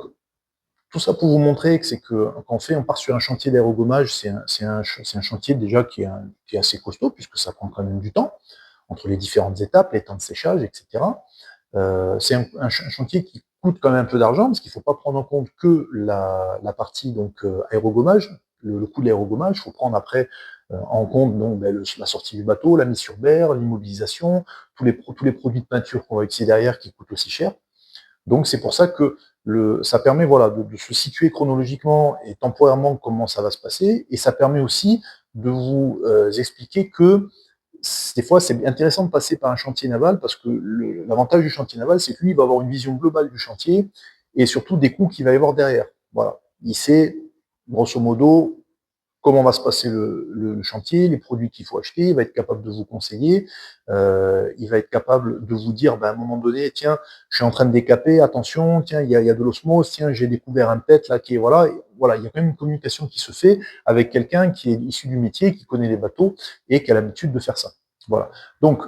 tout ça pour vous montrer que c'est que quand on part sur un chantier d'aérogommage, c'est un chantier déjà qui est assez costaud, puisque ça prend quand même du temps, entre les différentes étapes, les temps de séchage, etc. C'est un chantier qui coûte quand même un peu d'argent, parce qu'il ne faut pas prendre en compte que la partie donc aérogommage, le coût de l'aérogommage. Il faut prendre après en compte donc, la sortie du bateau, la mise sur berre, l'immobilisation, tous les produits de peinture qu'on va utiliser derrière qui coûtent aussi cher. Donc c'est pour ça que ça permet voilà, de se situer chronologiquement et temporairement comment ça va se passer, et ça permet aussi de vous expliquer que des fois, c'est intéressant de passer par un chantier naval, parce que l'avantage du chantier naval, c'est que lui, il va avoir une vision globale du chantier et surtout des coûts qu'il va y avoir derrière. Voilà. Il sait, grosso modo, comment va se passer le chantier, les produits qu'il faut acheter, il va être capable de vous conseiller, il va être capable de vous dire, à un moment donné, tiens, je suis en train de décaper, attention, tiens, il y a de l'osmose, tiens, j'ai découvert un pet là qui est, voilà, il y a quand même une communication qui se fait avec quelqu'un qui est issu du métier, qui connaît les bateaux et qui a l'habitude de faire ça. Voilà. Donc,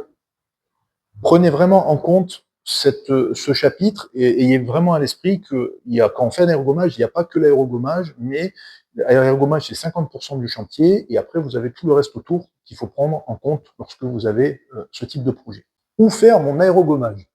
prenez vraiment en compte ce chapitre et ayez vraiment à l'esprit que quand on fait un aérogommage, il n'y a pas que l'aérogommage, mais l'aérogommage, c'est 50% du chantier, et après, vous avez tout le reste autour qu'il faut prendre en compte lorsque vous avez ce type de projet. Où faire mon aérogommage?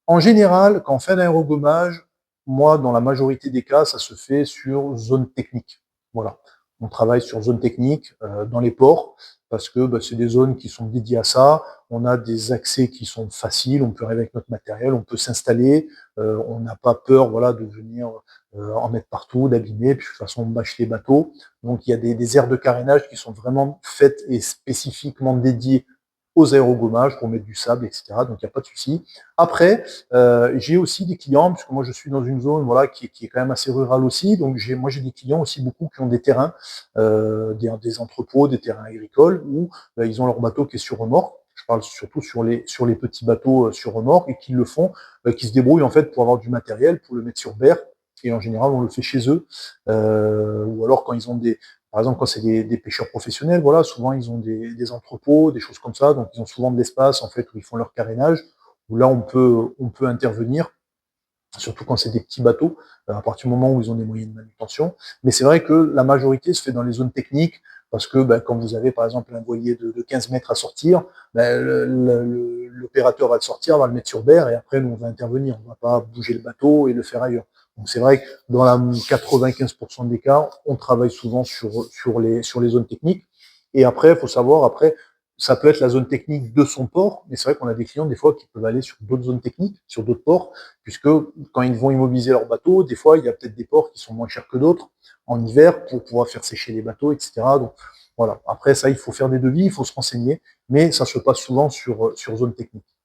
En général, quand on fait un aérogommage, moi, dans la majorité des cas, ça se fait sur zone technique. Voilà. On travaille sur zone technique dans les ports, parce que c'est des zones qui sont dédiées à ça. On a des accès qui sont faciles, on peut arriver avec notre matériel, on peut s'installer, on n'a pas peur voilà, de venir en mettre partout, d'abîmer, puis de toute façon on bâche les bateaux. Donc il y a des aires de carénage qui sont vraiment faites et spécifiquement dédiées aux aérogommages pour mettre du sable, etc. Donc il n'y a pas de souci. Après, j'ai aussi des clients, puisque moi je suis dans une zone voilà, qui est quand même assez rurale aussi, donc moi j'ai des clients aussi beaucoup qui ont des terrains, des entrepôts, des terrains agricoles, où ils ont leur bateau qui est sur remorque. Je parle surtout sur les petits bateaux sur remorque, et qui le font, qui se débrouillent en fait pour avoir du matériel, pour le mettre sur berre, et en général, on le fait chez eux. Ou alors quand ils ont par exemple, quand c'est des pêcheurs professionnels, voilà, souvent ils ont des entrepôts, des choses comme ça, donc ils ont souvent de l'espace en fait où ils font leur carénage, où là on peut intervenir, surtout quand c'est des petits bateaux, à partir du moment où ils ont des moyens de manutention. Mais c'est vrai que la majorité se fait dans les zones techniques, parce que quand vous avez par exemple un voilier de 15 mètres à sortir, l'opérateur va le sortir, va le mettre sur berre, et après nous on va intervenir, on ne va pas bouger le bateau et le faire ailleurs. Donc c'est vrai que dans la 95% des cas, on travaille souvent sur les zones techniques. Et après, il faut savoir, après, ça peut être la zone technique de son port, mais c'est vrai qu'on a des clients des fois qui peuvent aller sur d'autres zones techniques, sur d'autres ports, puisque quand ils vont immobiliser leur bateau, des fois, il y a peut-être des ports qui sont moins chers que d'autres en hiver pour pouvoir faire sécher les bateaux, etc. Donc voilà. Après, ça, il faut faire des devis, il faut se renseigner, mais ça se passe souvent sur zone technique.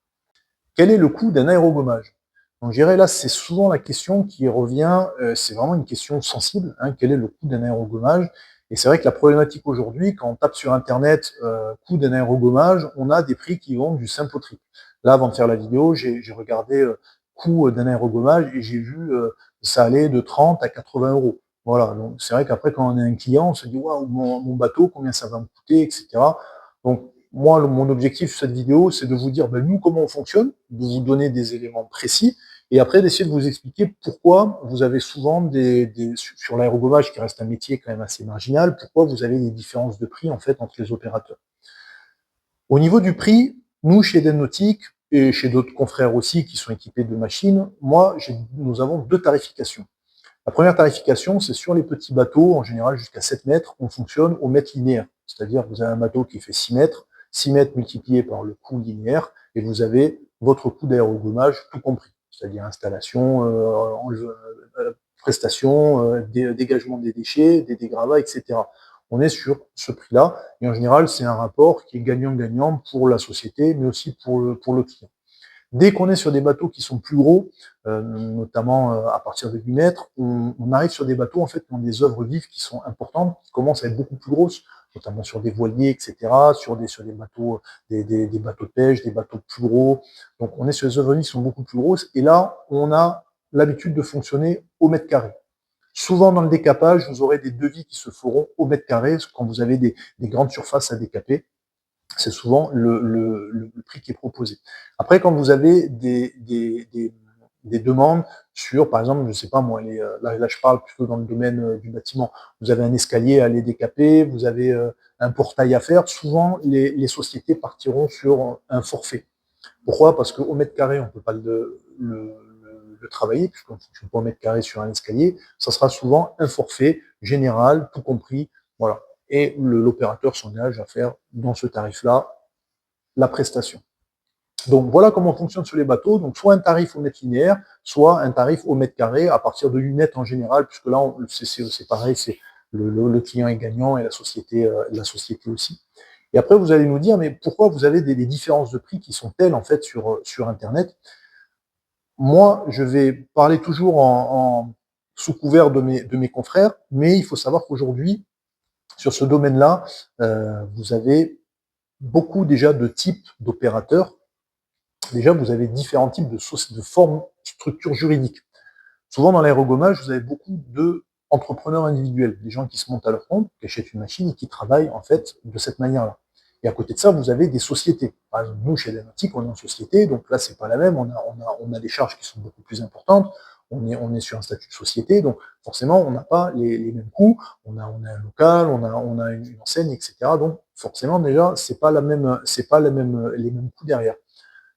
Quel est le coût d'un aérogommage? Donc, je dirais là, c'est souvent la question qui revient, c'est vraiment une question sensible, hein, quel est le coût d'un aérogommage? Et c'est vrai que la problématique aujourd'hui, quand on tape sur Internet coût d'un aérogommage, on a des prix qui vont du simple au triple. Là, avant de faire la vidéo, j'ai regardé coût d'un aérogommage et j'ai vu ça allait de 30 à 80 euros. Voilà, donc c'est vrai qu'après, quand on est un client, on se dit, waouh, mon bateau, combien ça va me coûter, etc. Donc, moi, mon objectif sur cette vidéo, c'est de vous dire, nous, comment on fonctionne, de vous donner des éléments précis, et après d'essayer de vous expliquer pourquoi vous avez souvent sur l'aérogommage, qui reste un métier quand même assez marginal, pourquoi vous avez des différences de prix, en fait, entre les opérateurs. Au niveau du prix, nous, chez Eden Nautique, et chez d'autres confrères aussi qui sont équipés de machines, nous avons deux tarifications. La première tarification, c'est sur les petits bateaux, en général jusqu'à 7 mètres, on fonctionne au mètre linéaire. C'est-à-dire que vous avez un bateau qui fait 6 mètres multiplié par le coût linéaire, et vous avez votre coût d'aérogommage tout compris. C'est-à-dire installation, prestation, dégagement des déchets, des dégravats, etc. On est sur ce prix-là, et en général, c'est un rapport qui est gagnant-gagnant pour la société, mais aussi pour le client. Dès qu'on est sur des bateaux qui sont plus gros, notamment à partir de 8 mètres, on arrive sur des bateaux en fait qui ont des œuvres vives qui sont importantes, qui commencent à être beaucoup plus grosses, notamment sur des voiliers, etc., sur des bateaux, des bateaux de pêche, des bateaux plus gros. Donc on est sur des œuvres vives qui sont beaucoup plus grosses, et là, on a l'habitude de fonctionner au mètre carré. Souvent dans le décapage, vous aurez des devis qui se feront au mètre carré quand vous avez des grandes surfaces à décaper. C'est souvent le prix qui est proposé. Après, quand vous avez des demandes sur, par exemple, je ne sais pas moi, là je parle plutôt dans le domaine du bâtiment, vous avez un escalier à aller décaper, vous avez un portail à faire, souvent les sociétés partiront sur un forfait. Pourquoi? Parce qu'au mètre carré, on ne peut pas le travailler, puisqu'on ne fonctionne pas au mètre carré sur un escalier, ça sera souvent un forfait général, tout compris, voilà. Et l'opérateur s'engage à faire dans ce tarif-là la prestation. Donc voilà comment on fonctionne sur les bateaux, donc soit un tarif au mètre linéaire, soit un tarif au mètre carré à partir de 8 mètres en général, puisque là c'est pareil, c'est le client est gagnant et la société aussi. Et après vous allez nous dire, mais pourquoi vous avez des différences de prix qui sont telles en fait sur Internet? Moi, je vais parler toujours sous couvert de mes confrères, mais il faut savoir qu'aujourd'hui, sur ce domaine-là, vous avez beaucoup déjà de types d'opérateurs. Déjà, vous avez différents types de formes, structures juridiques. Souvent, dans l'aérogommage, vous avez beaucoup d'entrepreneurs individuels, des gens qui se montent à leur compte, qui achètent une machine et qui travaillent en fait de cette manière-là. Et à côté de ça, vous avez des sociétés. Par exemple, nous, chez Danatic, on est en société, donc là, c'est pas la même. On a des charges qui sont beaucoup plus importantes. On est sur un statut de société, donc forcément, on n'a pas les mêmes coûts. On a un local, on a une enseigne, etc. Donc forcément, déjà, c'est pas les mêmes coûts derrière.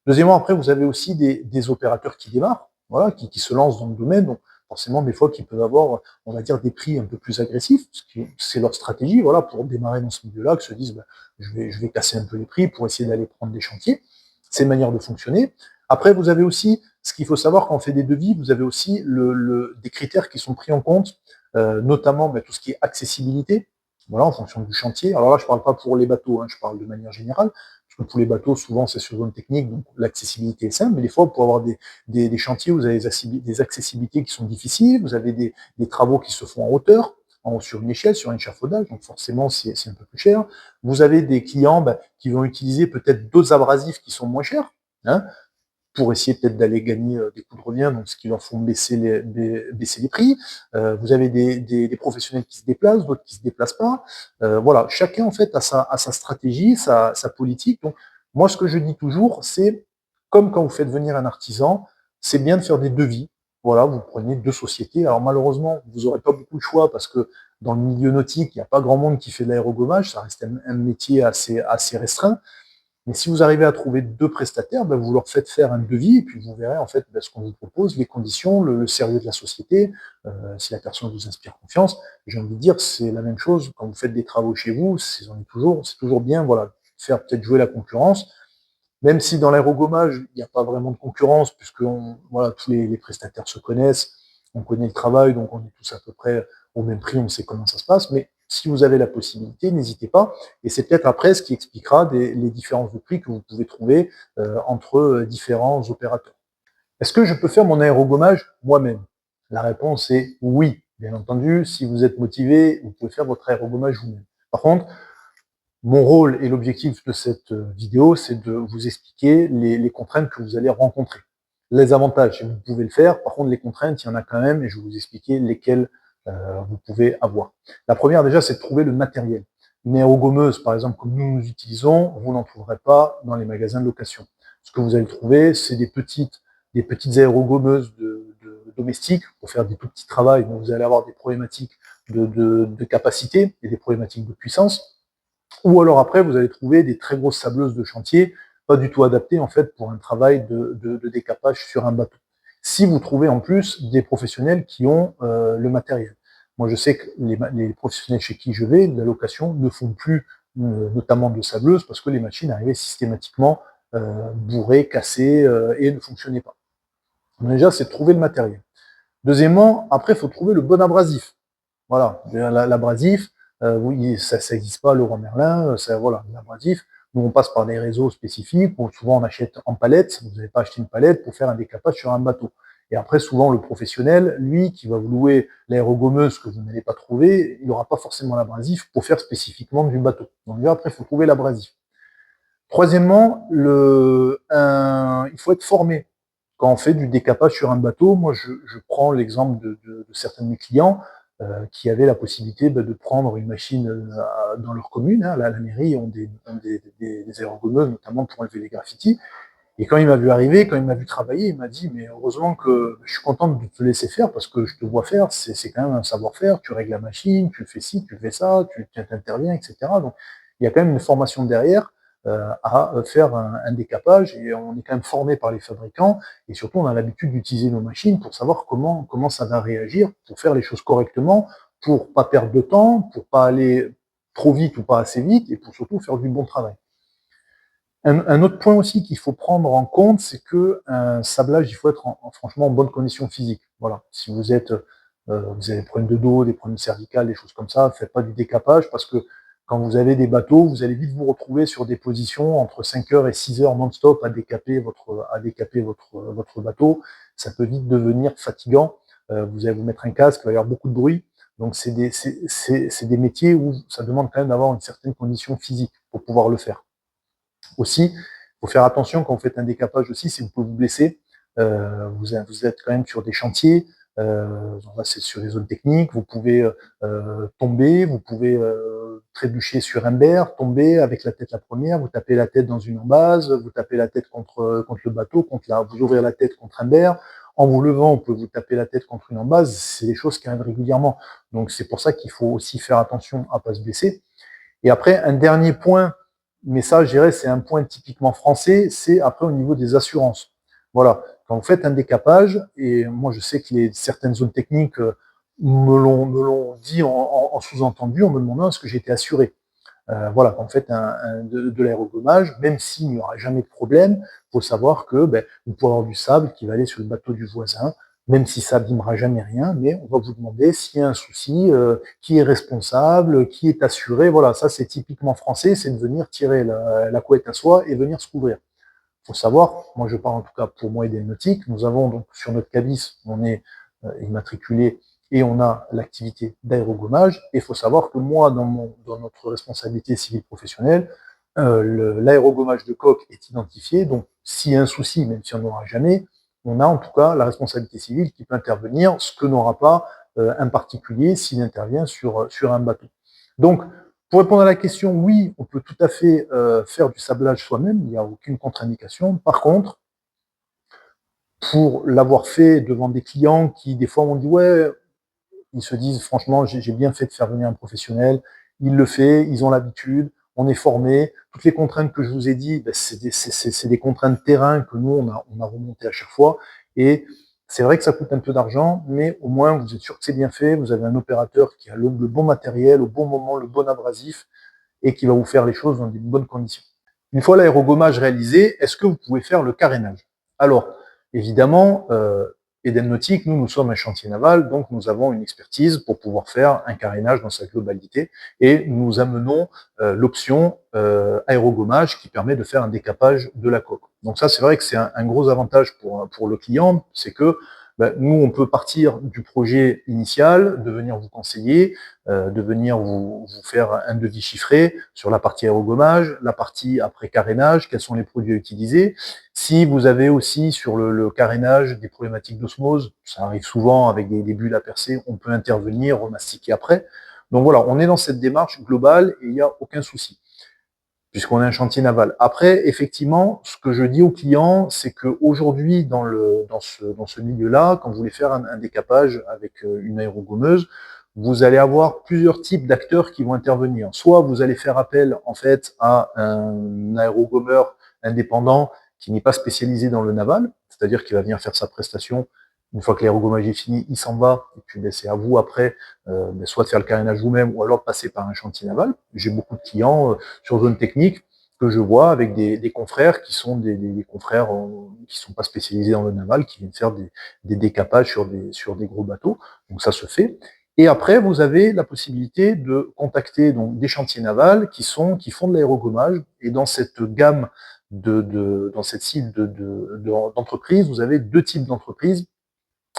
Deuxièmement, après, vous avez aussi des opérateurs qui démarrent, voilà, qui se lancent dans le domaine, donc forcément, des fois, qui peuvent avoir, on va dire, des prix un peu plus agressifs, parce que c'est leur stratégie, voilà, pour démarrer dans ce milieu-là, qui se disent, je vais casser un peu les prix pour essayer d'aller prendre des chantiers. C'est une manière de fonctionner. Après, vous avez aussi, ce qu'il faut savoir quand on fait des devis, vous avez aussi des critères qui sont pris en compte, notamment tout ce qui est accessibilité, voilà, en fonction du chantier. Alors là, je ne parle pas pour les bateaux, hein, je parle de manière générale. Parce que pour les bateaux, souvent, c'est sur zone technique, donc l'accessibilité est simple, mais des fois, pour avoir des chantiers, vous avez des accessibilités qui sont difficiles, vous avez des travaux qui se font en hauteur, sur une échelle, sur un échafaudage, donc forcément, c'est un peu plus cher. Vous avez des clients qui vont utiliser peut-être d'autres abrasifs qui sont moins chers, hein, pour essayer peut-être d'aller gagner des coups de revient, donc ce qui leur font baisser les prix. Vous avez des professionnels qui se déplacent, d'autres qui se déplacent pas. Voilà, chacun en fait a sa stratégie, sa politique. Donc moi, ce que je dis toujours, c'est comme quand vous faites venir un artisan, c'est bien de faire des devis. Voilà, vous prenez deux sociétés. Alors malheureusement, vous n'aurez pas beaucoup de choix parce que dans le milieu nautique, il n'y a pas grand monde qui fait de l'aérogommage. Ça reste un métier assez restreint. Mais si vous arrivez à trouver deux prestataires, ben vous leur faites faire un devis et puis vous verrez en fait ben, ce qu'on vous propose, les conditions, le sérieux de la société, si la personne vous inspire confiance. J'ai envie de dire, c'est la même chose quand vous faites des travaux chez vous, c'est toujours bien, voilà, faire peut-être jouer la concurrence. Même si dans l'aérogommage, il n'y a pas vraiment de concurrence, puisque voilà, tous les prestataires se connaissent, on connaît le travail, donc on est tous à peu près au même prix, on sait comment ça se passe. Mais si vous avez la possibilité, n'hésitez pas. Et c'est peut-être après ce qui expliquera les différences de prix que vous pouvez trouver entre différents opérateurs. Est-ce que je peux faire mon aérogommage moi-même? La réponse est oui. Bien entendu, si vous êtes motivé, vous pouvez faire votre aérogommage vous-même. Par contre, mon rôle et l'objectif de cette vidéo, c'est de vous expliquer les contraintes que vous allez rencontrer. Les avantages, vous pouvez le faire. Par contre, les contraintes, il y en a quand même et je vais vous expliquer lesquelles vous pouvez avoir. La première, déjà, c'est de trouver le matériel. Une aérogommeuse, par exemple, comme nous utilisons, vous n'en trouverez pas dans les magasins de location. Ce que vous allez trouver, c'est des petites aérogommeuses domestiques pour faire des tout petits travaux, mais vous allez avoir des problématiques de capacité et des problématiques de puissance. Ou alors après, vous allez trouver des très grosses sableuses de chantier, pas du tout adaptées en fait pour un travail de décapage sur un bateau. Si vous trouvez en plus des professionnels qui ont le matériel. Moi, je sais que les professionnels chez qui je vais, la location, ne font plus notamment de sableuses parce que les machines arrivaient systématiquement bourrées, cassées et ne fonctionnaient pas. Donc déjà, c'est de trouver le matériel. Deuxièmement, après, il faut trouver le bon abrasif. Voilà, l'abrasif, oui, ça n'existe pas, Leroy Merlin, voilà, l'abrasif. Nous, on passe par des réseaux spécifiques, où souvent on achète en palette, vous n'allez pas acheter une palette pour faire un décapage sur un bateau. Et après, souvent, le professionnel, lui, qui va vous louer l'aérogommeuse que vous n'allez pas trouver, il n'aura pas forcément l'abrasif pour faire spécifiquement du bateau. Donc là, après, il faut trouver l'abrasif. Troisièmement, il faut être formé. Quand on fait du décapage sur un bateau, moi je prends l'exemple de certains de mes clients qui avaient la possibilité de prendre une machine dans leur commune. Hein, la mairie ont des aérogommeuses, notamment pour enlever les graffitis. Et quand il m'a vu arriver, quand il m'a vu travailler, il m'a dit mais heureusement que je suis content de te laisser faire parce que je te vois faire, c'est quand même un savoir-faire, tu règles la machine, tu fais ci, tu fais ça, tu interviens, etc. Donc il y a quand même une formation derrière à faire un décapage et on est quand même formé par les fabricants et surtout on a l'habitude d'utiliser nos machines pour savoir comment ça va réagir, pour faire les choses correctement, pour pas perdre de temps, pour pas aller trop vite ou pas assez vite et pour surtout faire du bon travail. Un autre point aussi qu'il faut prendre en compte, c'est que un sablage, il faut être franchement en bonne condition physique. Voilà. Si vous avez des problèmes de dos, des problèmes cervicales, des choses comme ça, faites pas du décapage parce que quand vous avez des bateaux, vous allez vite vous retrouver sur des positions entre 5 heures et 6 heures non-stop à décaper votre bateau. Ça peut vite devenir fatigant. Vous allez vous mettre un casque, il va y avoir beaucoup de bruit. Donc c'est des métiers où ça demande quand même d'avoir une certaine condition physique pour pouvoir le faire. Aussi, il faut faire attention quand vous faites un décapage aussi, si vous pouvez vous blesser. Vous êtes quand même sur des chantiers, c'est sur les zones techniques, vous pouvez tomber, vous pouvez trébucher sur un berre, tomber avec la tête la première, vous tapez la tête dans une embase, vous tapez la tête contre le bateau, vous ouvrez la tête contre un berre, en vous levant, on peut vous taper la tête contre une embase, c'est des choses qui arrivent régulièrement. Donc c'est pour ça qu'il faut aussi faire attention à ne pas se blesser. Et après, un dernier point, mais ça, je dirais, c'est un point typiquement français, c'est après au niveau des assurances. Voilà, quand vous faites un décapage, et moi je sais que certaines zones techniques me l'ont dit en sous-entendu, en me demandant est-ce que j'ai été assuré. Voilà, quand vous faites de l'aérogommage, même s'il n'y aura jamais de problème, il faut savoir que vous pouvez avoir du sable qui va aller sur le bateau du voisin, même si ça n'abîmera jamais rien, mais on va vous demander s'il y a un souci, qui est responsable, qui est assuré. Voilà, ça c'est typiquement français, c'est de venir tirer la couette à soie et venir se couvrir. Il faut savoir, moi je parle en tout cas pour moi et des nautiques, nous avons donc sur notre cabis, on est immatriculé et on a l'activité d'aérogommage. Et il faut savoir que moi, dans notre responsabilité civile professionnelle, l'aérogommage de coque est identifié. Donc, s'il y a un souci, même si on n'aura jamais, on a en tout cas la responsabilité civile qui peut intervenir, ce que n'aura pas un particulier s'il intervient sur un bateau. Donc, pour répondre à la question, oui, on peut tout à fait faire du sablage soi-même, il n'y a aucune contre-indication. Par contre, pour l'avoir fait devant des clients qui, des fois, m'ont dit « ouais », ils se disent « franchement, j'ai bien fait de faire venir un professionnel, il le fait, ils ont l'habitude, on est formé, toutes les contraintes que je vous ai dit, ben, c'est des contraintes terrain que nous, on a remontées à chaque fois, et c'est vrai que ça coûte un peu d'argent, mais au moins, vous êtes sûr que c'est bien fait, vous avez un opérateur qui a le bon matériel, au bon moment, le bon abrasif, et qui va vous faire les choses dans de bonnes conditions. » Une fois l'aérogommage réalisé, est-ce que vous pouvez faire le carénage? Alors, évidemment, Eden Nautique, nous sommes un chantier naval, donc nous avons une expertise pour pouvoir faire un carénage dans sa globalité, et nous amenons l'option aérogommage qui permet de faire un décapage de la coque. Donc ça, c'est vrai que c'est un gros avantage pour le client, c'est que nous, on peut partir du projet initial, de venir vous conseiller, de venir vous faire un devis chiffré sur la partie aérogommage, la partie après carénage, quels sont les produits à utiliser. Si vous avez aussi sur le carénage des problématiques d'osmose, ça arrive souvent avec des bulles à percer, on peut intervenir, remastiquer après. Donc voilà, on est dans cette démarche globale et il n'y a aucun souci, puisqu'on est un chantier naval. Après, effectivement, ce que je dis aux clients, c'est qu'aujourd'hui, dans ce milieu-là, quand vous voulez faire un décapage avec une aérogommeuse, vous allez avoir plusieurs types d'acteurs qui vont intervenir. Soit vous allez faire appel, en fait, à un aérogommeur indépendant qui n'est pas spécialisé dans le naval, c'est-à-dire qu'il va venir faire sa prestation. Une fois que l'aérogommage est fini, il s'en va, et puis c'est à vous après, soit de faire le carénage vous-même, ou alors de passer par un chantier naval. J'ai beaucoup de clients sur zone technique que je vois avec des confrères qui sont des confrères qui sont pas spécialisés dans le naval, qui viennent faire des décapages sur des gros bateaux. Donc ça se fait. Et après, vous avez la possibilité de contacter donc des chantiers navals qui font de l'aérogommage. Et dans cette gamme dans cette cible d'entreprises, vous avez deux types d'entreprises.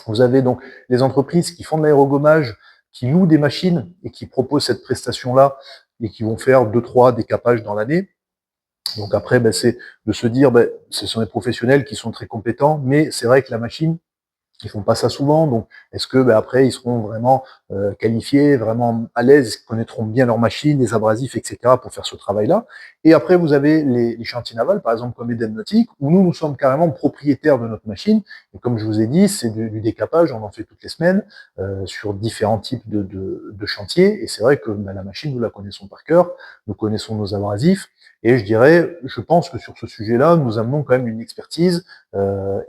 Vous avez donc les entreprises qui font de l'aérogommage, qui louent des machines et qui proposent cette prestation-là et qui vont faire 2-3 décapages dans l'année. Donc après, c'est de se dire, ce sont des professionnels qui sont très compétents, mais c'est vrai que la machine, ils font pas ça souvent, donc est-ce que après ils seront vraiment qualifiés, vraiment à l'aise, ils connaîtront bien leur machine, les abrasifs, etc. pour faire ce travail-là. Et après vous avez les chantiers navals, par exemple comme Eden Nautique, où nous sommes carrément propriétaires de notre machine. Et comme je vous ai dit, c'est du décapage, on en fait toutes les semaines sur différents types de chantiers. Et c'est vrai que la machine, nous la connaissons par cœur, nous connaissons nos abrasifs. Et je pense que sur ce sujet-là, nous amenons quand même une expertise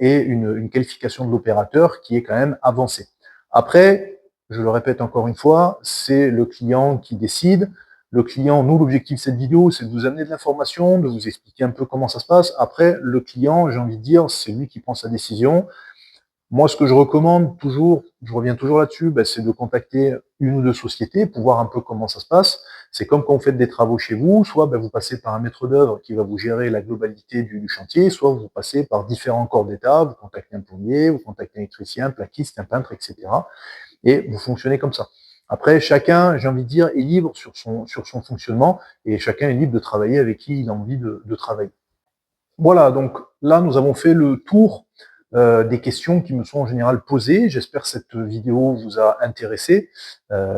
et une qualification de l'opérateur qui est quand même avancée. Après, je le répète encore une fois, c'est le client qui décide. Le client, nous, l'objectif de cette vidéo, c'est de vous amener de l'information, de vous expliquer un peu comment ça se passe. Après, le client, j'ai envie de dire, c'est lui qui prend sa décision. Moi, ce que je recommande toujours, je reviens toujours là-dessus, c'est de contacter une ou deux sociétés pour voir un peu comment ça se passe. C'est comme quand vous faites des travaux chez vous, soit vous passez par un maître d'œuvre qui va vous gérer la globalité du chantier, soit vous passez par différents corps d'État, vous contactez un plombier, vous contactez un électricien, un plaquiste, un peintre, etc. Et vous fonctionnez comme ça. Après, chacun, j'ai envie de dire, est libre sur son fonctionnement et chacun est libre de travailler avec qui il a envie de travailler. Voilà, donc là, nous avons fait le tour des questions qui me sont en général posées. J'espère que cette vidéo vous a intéressé.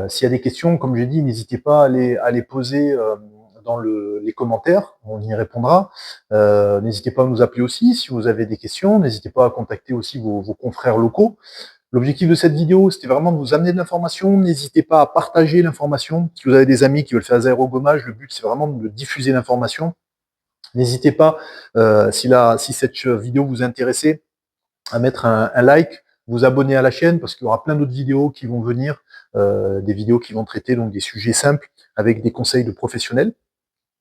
S'il y a des questions, comme j'ai dit, n'hésitez pas à les poser dans les commentaires, on y répondra. N'hésitez pas à nous appeler aussi si vous avez des questions. N'hésitez pas à contacter aussi vos confrères locaux. L'objectif de cette vidéo, c'était vraiment de vous amener de l'information. N'hésitez pas à partager l'information. Si vous avez des amis qui veulent faire des aérogommage, le but, c'est vraiment de diffuser l'information. N'hésitez pas, si cette vidéo vous intéressait, à mettre un like, vous abonner à la chaîne, parce qu'il y aura plein d'autres vidéos qui vont venir, des vidéos qui vont traiter donc des sujets simples avec des conseils de professionnels.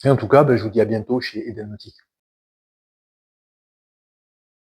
Et en tout cas, je vous dis à bientôt chez Eden Nautique.